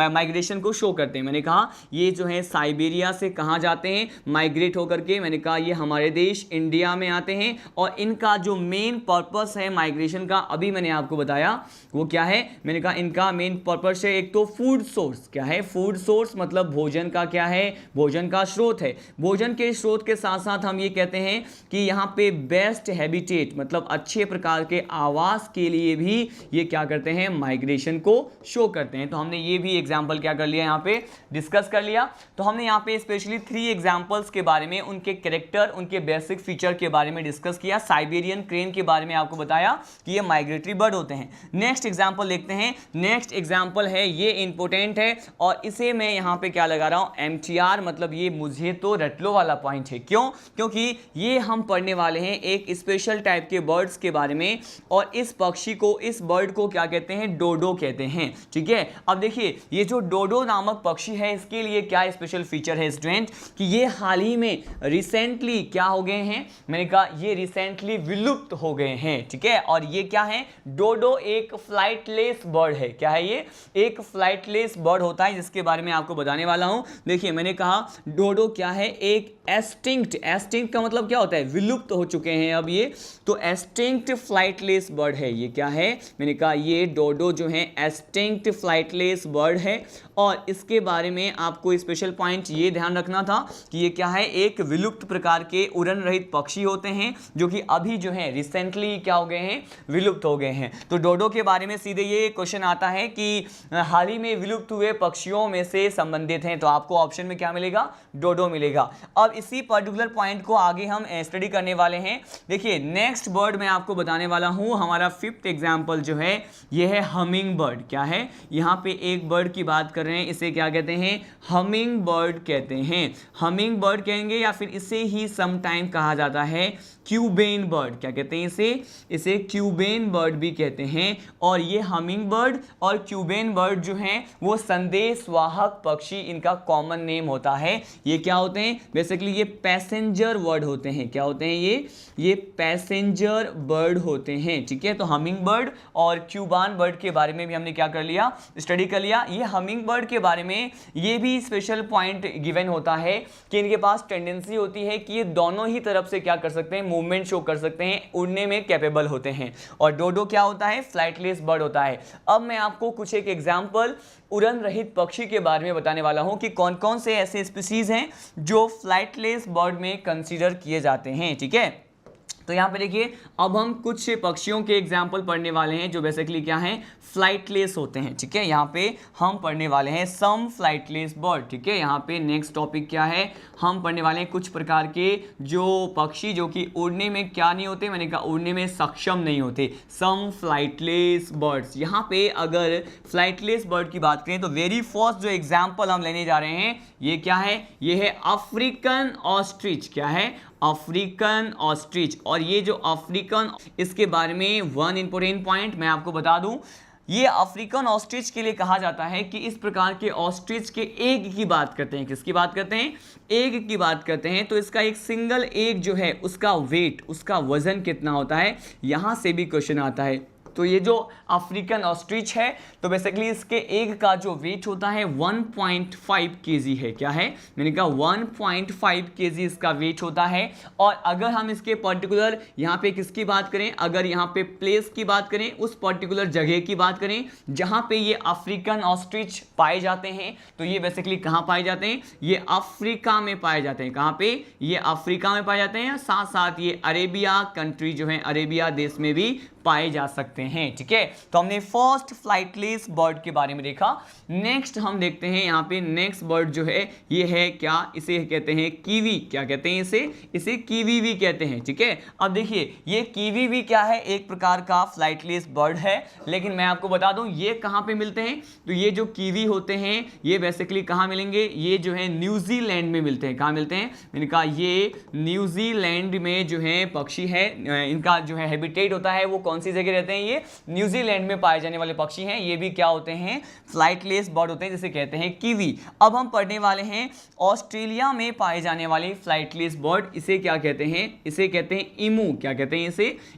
माइग्रेशन को शो करते हैं। मैंने कहा ये जो है साइबेरिया से कहां जाते हैं, माइग्रेट होकर के, मैंने कहा ये हमारे देश इंडिया में आते हैं। और इनका जो मेन पर्पस है माइग्रेशन का, अभी मैंने आपको बताया वो क्या है, मैंने कहा इनका मेन पर्पस है एक तो फूड सोर्स। क्या है, फूड सोर्स मतलब भोजन का क्या है, भोजन का स्रोत है। भोजन के स्रोत के साथ साथ हम ये कहते हैं कि यहाँ पे बेस्ट हैबिटेट मतलब अच्छे प्रकार के आवास के लिए भी ये क्या करते हैं, माइग्रेशन को शो करते हैं। तो हमने ये भी एग्जाम्पल क्या कर लिया, यहाँ पे डिस्कस कर लिया। तो हमने यहाँ पे स्पेशली 3 एग्जाम्पल्स के बारे में, उनके कैरेक्टर, उनके बेसिक फीचर के बारे में डिस्कस किया। साइबेरियन क्रेन के बारे में आपको बताया कि ये माइग्रेटरी बर्ड होते हैं। नेक्स्ट एग्जाम्पल देखते हैं। नेक्स्ट एग्जाम्पल है, ये इंपॉर्टेंट है और इसे मैं यहाँ पे क्या लगा रहा हूँ, MTR, मतलब ये मुझे तो रट लो वाला पॉइंट है। क्यों? क्योंकि ये हम पढ़ने वाले हैं एक स्पेशल टाइप के बर्ड्स के बारे में, और इस पक्षी को, इस बर्ड को क्या कहते हैं, डोडो कहते हैं। ठीक है, अब देखिए ये जो डोडो नामक पक्षी है, इसके लिए क्या स्पेशल फीचर है स्टूडेंट, कि ये हाल ही में रिसेंटली क्या हो गए हैं, मैंने कहा ये रिसेंटली विलुप्त हो गए हैं। ठीक है, और ये क्या है, डोडो एक फ्लाइटलेस बर्ड है। क्या है ये? एक फ्लाइटलेस बर्ड होता है, जिसके बारे में आपको बताने वाला हूं। देखिए मैंने कहा डोडो क्या है, एक एक्सटिंक्ट, एक्सटिंक्ट का मतलब क्या होता है, विलुप्त हो चुके हैं अब ये, तो एक्सटिंक्ट फ्लाइटलेस बर्ड है। ये क्या है, मैंने कहा ये डोडो जो है एक्सटिंक्ट फ्लाइटलेस बर्ड है। और इसके बारे में आपको स्पेशल पॉइंट ये ध्यान रखना था कि ये क्या है, एक विलुप्त प्रकार के उड़न रहित पक्षी होते हैं, जो कि अभी जो है रिसेंटली क्या हो गए हैं, विलुप्त हो गए हैं। तो डोडो के बारे में सीधे ये क्वेश्चन आता है कि हाल ही में विलुप्त हुए पक्षियों में से संबंधित हैं, तो आपको ऑप्शन में क्या मिलेगा, डोडो मिलेगा। अब इसी पर्टिकुलर पॉइंट को आगे हम स्टडी करने वाले हैं। देखिए नेक्स्ट बर्ड मैं आपको बताने वाला हूं, हमारा 5th एग्जाम्पल जो है ये है हमिंग बर्ड। क्या है, यहाँ पे एक बर्ड की बात कर रहे हैं, इसे क्या कहते हैं, हमिंग बर्ड कहते हैं। हमिंग बर्ड कहेंगे या फिर इसे ही समटाइम कहा जाता है क्यूबेन बर्ड। क्या कहते हैं इसे क्यूबेन बर्ड भी कहते हैं। और ये हमिंग बर्ड और क्यूबेन बर्ड जो हैं वो संदेशवाहक पक्षी, इनका कॉमन नेम होता है। ये क्या होते हैं, बेसिकली ये पैसेंजर बर्ड होते हैं। क्या होते हैं ये पैसेंजर बर्ड होते हैं। ठीक है, तो हमिंग बर्ड और क्यूबान बर्ड के बारे में भी हमने क्या कर लिया, स्टडी कर लिया। ये हमिंग बर्ड के बारे में ये भी स्पेशल पॉइंट गिवन होता है कि इनके पास टेंडेंसी होती है कि ये दोनों ही तरफ से क्या कर सकते हैं, मूवमेंट शो कर सकते हैं, उड़ने में कैपेबल होते हैं। और डोडो क्या होता है, फ्लाइटलेस बर्ड होता है। अब मैं आपको कुछ एक एग्जांपल उड़न रहित पक्षी के बारे में बताने वाला हूं कि कौन कौन से ऐसे स्पीसीज हैं जो फ्लाइटलेस बर्ड में कंसीडर किए जाते हैं। ठीक है, तो यहाँ पे देखिए अब हम कुछ पक्षियों के एग्जाम्पल पढ़ने वाले हैं जो बेसिकली क्या हैं, फ्लाइटलेस होते हैं। ठीक है, यहाँ पे हम पढ़ने वाले हैं सम फ्लाइटलेस बर्ड। ठीक है, यहाँ पे नेक्स्ट टॉपिक क्या है, हम पढ़ने वाले हैं कुछ प्रकार के जो पक्षी जो कि उड़ने में क्या नहीं होते, मैंने कहा उड़ने में सक्षम नहीं होते, सम फ्लाइटलेस बर्ड्स। यहाँ पे अगर फ्लाइटलेस बर्ड की बात करें तो वेरी फर्स्ट जो एग्जाम्पल हम लेने जा रहे हैं ये क्या है, ये है अफ्रीकन ऑस्ट्रिच। क्या है, अफ्रीकन ऑस्ट्रिच। और ये जो अफ्रीकन, इसके बारे में वन इंपॉर्टेंट पॉइंट मैं आपको बता दूं, ये अफ्रीकन ऑस्ट्रिच के लिए कहा जाता है कि इस प्रकार के ऑस्ट्रिच के एग की बात करते हैं। किसकी बात करते हैं, एग की बात करते हैं। तो इसका एक सिंगल एग जो है उसका वेट, उसका वजन कितना होता है, यहां से भी क्वेश्चन आता है। तो ये जो अफ्रीकन ऑस्ट्रिच है तो बेसिकली इसके एग का जो वेट होता है 1.5 kg है। क्या है, मैंने कहा 1.5 kg इसका वेट होता है। और अगर हम इसके पर्टिकुलर यहाँ पे किसकी बात करें, अगर यहाँ पे प्लेस की बात करें, उस पर्टिकुलर जगह की बात करें जहाँ पे ये अफ्रीकन ऑस्ट्रिच पाए जाते हैं, तो ये बेसिकली कहाँ पाए जाते हैं, ये अफ्रीका में पाए जाते हैं। कहाँ पे, ये अफ्रीका में पाए जाते हैं। साथ साथ ये अरेबिया कंट्री जो है, अरेबिया देश में भी पाए जा सकते हैं। ठीक है, तो हमने फर्स्ट फ्लाइटलेस बर्ड के बारे में देखा। नेक्स्ट हम देखते हैं यहाँ पे नेक्स्ट बर्ड जो है ये है क्या, इसे कहते हैं कीवी। क्या कहते हैं इसे कीवी भी कहते हैं। ठीक है, अब देखिए ये कीवी भी क्या है, एक प्रकार का फ्लाइटलेस बर्ड है। लेकिन मैं आपको बता दूं ये कहाँ पे मिलते हैं, तो ये जो कीवी होते हैं ये बेसिकली कहाँ मिलेंगे, ये जो है न्यूजीलैंड में मिलते हैं। कहाँ मिलते हैं, मैंने कहा ये न्यूजीलैंड में जो है पक्षी है, इनका जो है हैबिटेट होता है वो कौन सी जगह रहते हैं, ये न्यूजीलैंड में पाए जाने वाले पक्षी हैं। ये भी क्या होते हैं, फ्लाइटलेस बर्ड होते हैं, जिसे कहते हैं कीवी। अब हम पढ़ने वाले हैं ऑस्ट्रेलिया में पाए जाने वाली फ्लाइटलेस बर्ड, इसे क्या कहते हैं, इसे कहते हैं इमू। क्या कहते हैं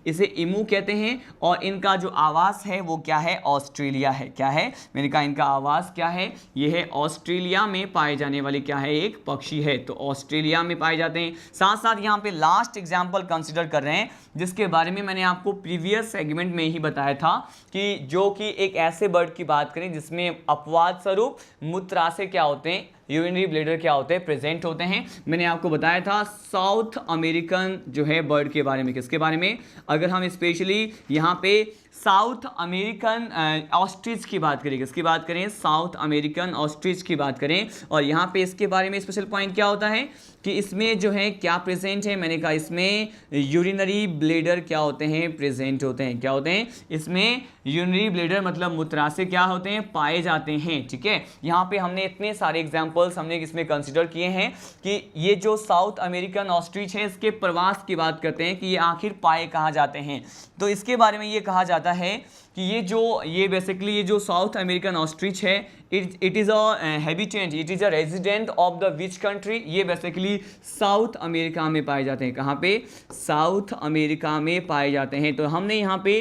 इसे इमू कहते हैं। और इनका जो आवास है वो क्या है, ऑस्ट्रेलिया है। क्या है, मैंने कहा इनका आवास क्या है, ये है ऑस्ट्रेलिया में पाए जाने वाले क्या है, एक पक्षी है। तो ऑस्ट्रेलिया में पाए जाते हैं। साथ साथ यहाँ पे लास्ट एग्जाम्पल कंसिडर कर रहे हैं जिसके बारे में मैंने आपको प्रीवियस सेगमेंट में ही बताया था कि जो कि एक ऐसे बर्ड की बात करें जिसमें अपवाद स्वरूप मूत्राशय क्या होते हैं, यूरिनरी ब्लैडर क्या होते हैं, प्रेजेंट होते हैं। मैंने आपको बताया था साउथ अमेरिकन जो है बर्ड के बारे में, किसके बारे में, अगर हम स्पेशली यहाँ पे साउथ अमेरिकन ऑस्ट्रिच की बात करें, किसकी बात करें, साउथ अमेरिकन ऑस्ट्रिच की बात करें, और यहाँ पे इसके बारे में स्पेशल पॉइंट क्या होता है कि इसमें जो है क्या प्रेजेंट है, मैंने कहा इसमें यूरिनरी ब्लैडर क्या होते हैं, प्रेजेंट होते हैं। क्या होते हैं इसमें, यूरिनरी ब्लैडर मतलब मूत्राशय क्या होते हैं, पाए जाते हैं। ठीक है, यहाँ पे हमने इतने सारे एग्जाम्पल्स हमने इसमें कंसिडर किए हैं कि ये जो साउथ अमेरिकन ऑस्ट्रिच है इसके प्रवास की बात करते हैं कि ये आखिर पाए कहाँ जाते हैं। तो इसके बारे में ये कहा जाता है कि ये बेसिकली ये जो साउथ अमेरिकन ऑस्ट्रिच है it is a habitant, it is a resident of the which country, ये बेसिकली साउथ अमेरिका में पाए जाते हैं। कहाँ पे, साउथ अमेरिका में पाए जाते हैं। तो हमने यहाँ पे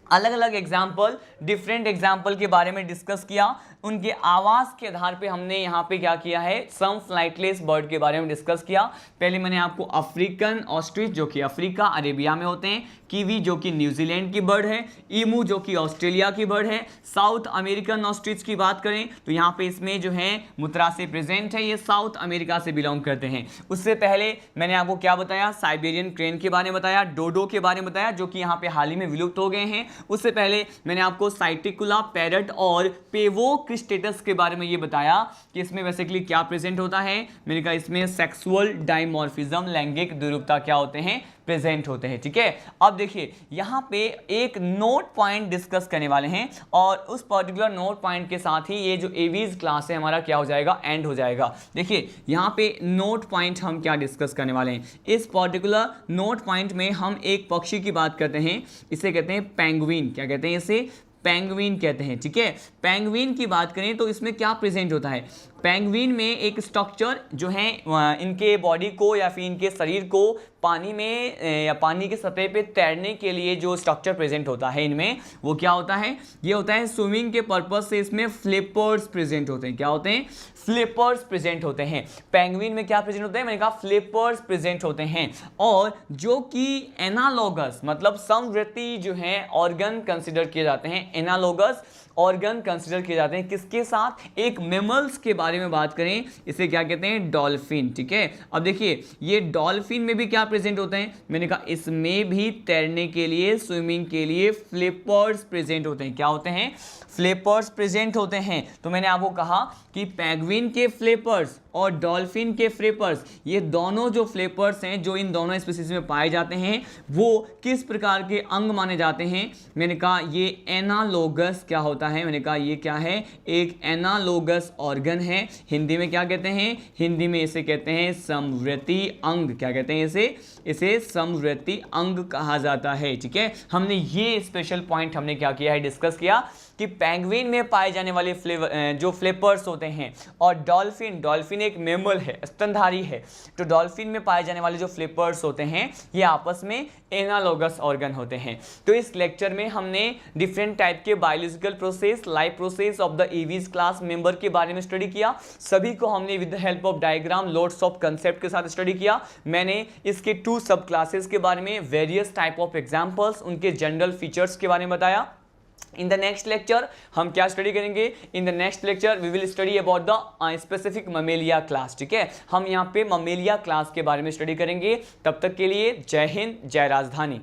अलग अलग एग्जाम्पल, डिफरेंट एग्जाम्पल के बारे में डिस्कस किया, उनके आवाज़ के आधार पे हमने यहाँ पे क्या किया है, सम फ्लाइटलेस बर्ड के बारे में डिस्कस किया। पहले मैंने आपको अफ्रीकन ऑस्ट्रिच जो कि अफ्रीका अरेबिया में होते हैं, कीवी जो कि न्यूजीलैंड की बर्ड है, ईमू जो कि ऑस्ट्रेलिया की बर्ड है, साउथ अमेरिकन ऑस्ट्रिच की बात करें तो यहाँ पे इसमें जो है मूत्राशय प्रेजेंट है, ये साउथ अमेरिका से बिलोंग करते हैं। उससे पहले मैंने आपको क्या बताया, साइबेरियन क्रेन के बारे में बताया, डोडो के बारे में बताया जो कि यहाँ पे हाल ही में विलुप्त हो गए हैं। उससे पहले मैंने आपको साइटिकुला पैरट और पेवोक स्टेटस के बारे में ये बताया कि इसमें बेसिकली क्या प्रेजेंट होता है, मैंने कहा इसमें सेक्सुअल डाइमॉर्फिज्म, लैंगिक द्विरूपता क्या होते हैं, प्रेजेंट होते हैं। ठीक है, अब देखिए यहाँ पे एक नोट पॉइंट डिस्कस करने वाले हैं और उस पर्टिकुलर नोट पॉइंट के साथ ही ये जो एवीज क्लास है हमारा क्या हो जाएगा, एंड हो जाएगा। देखिए यहाँ पे नोट पॉइंट हम क्या डिस्कस करने वाले हैं, इस पर्टिकुलर नोट पॉइंट में हम एक पक्षी की बात करते हैं, इसे कहते हैं पेंगुइन। क्या कहते हैं इसे, पेंगुइन कहते हैं। ठीक है, पेंगुइन की बात करें तो इसमें क्या प्रेजेंट होता है, पेंगुइन में एक स्ट्रक्चर जो है इनके बॉडी को या फिर इनके शरीर को पानी में या पानी के सतह पे तैरने के लिए जो स्ट्रक्चर प्रेजेंट होता है इनमें, वो क्या होता है, ये होता है स्विमिंग के पर्पस से इसमें फ्लिपर्स प्रेजेंट होते हैं। क्या होते हैं, फ्लिपर्स प्रेजेंट होते हैं। पेंगुइन में क्या प्रेजेंट होते हैं, मैंने कहा फ्लिपर्स प्रेजेंट होते हैं, और जो कि एनालॉगस मतलब समवर्ती जो है ऑर्गन कंसिडर किए जाते हैं, एनालॉगस ऑर्गन कंसिडर किए जाते हैं किसके साथ, एक मेमल्स के बारे में बात करें, इसे क्या कहते हैं, डॉल्फिन। ठीक है, अब देखिए ये डॉल्फिन में भी क्या प्रेजेंट होते हैं, मैंने कहा इसमें भी तैरने के लिए, स्विमिंग के लिए फ्लिपर्स प्रेजेंट होते हैं। क्या होते हैं, फ्लिपर्स प्रेजेंट होते हैं। तो मैंने आपको कहा कि पेंगुइन के फ्लिपर्स और डॉल्फिन के फ्लिपर्स, ये दोनों जो फ्लिपर्स हैं जो इन दोनों स्पीसीज में पाए जाते हैं वो किस प्रकार के अंग माने जाते हैं, मैंने कहा ये एनालोगस क्या होता है, मैंने कहा ये क्या है, एक एनालोगस ऑर्गन है। हिंदी में क्या कहते हैं, हिंदी में इसे कहते हैं समवर्ती अंग। क्या कहते हैं इसे समवर्ती अंग कहा जाता है। ठीक है, हमने ये स्पेशल पॉइंट हमने क्या किया है, डिस्कस किया कि पेंगुइन में पाए जाने वाले जो फ्लिपर्स होते हैं और डॉल्फिन एक मेमल है, स्तनधारी है, तो डॉल्फिन में पाए जाने वाले जो फ्लिपर्स होते हैं ये आपस में एनालॉगस ऑर्गन होते हैं। तो इस लेक्चर में हमने डिफरेंट टाइप के biological process, life process of the Aves class member के बारे में स्टडी किया। सभी को हमने with the help of diagram, loads of concept के साथ स्टडी किया। मैंने इसके 2 सब क्लासेस के बारे में, वेरियस टाइप ऑफ एग्जाम्पल्स, उनके जनरल फीचर्स के बारे में बताया। इन द नेक्स्ट लेक्चर हम क्या स्टडी करेंगे, in the next lecture we will study about the specific Mammalia class. ठीक है, हम यहाँ पे ममेलिया क्लास के बारे में स्टडी करेंगे। तब तक के लिए जय हिंद, जय राजधानी।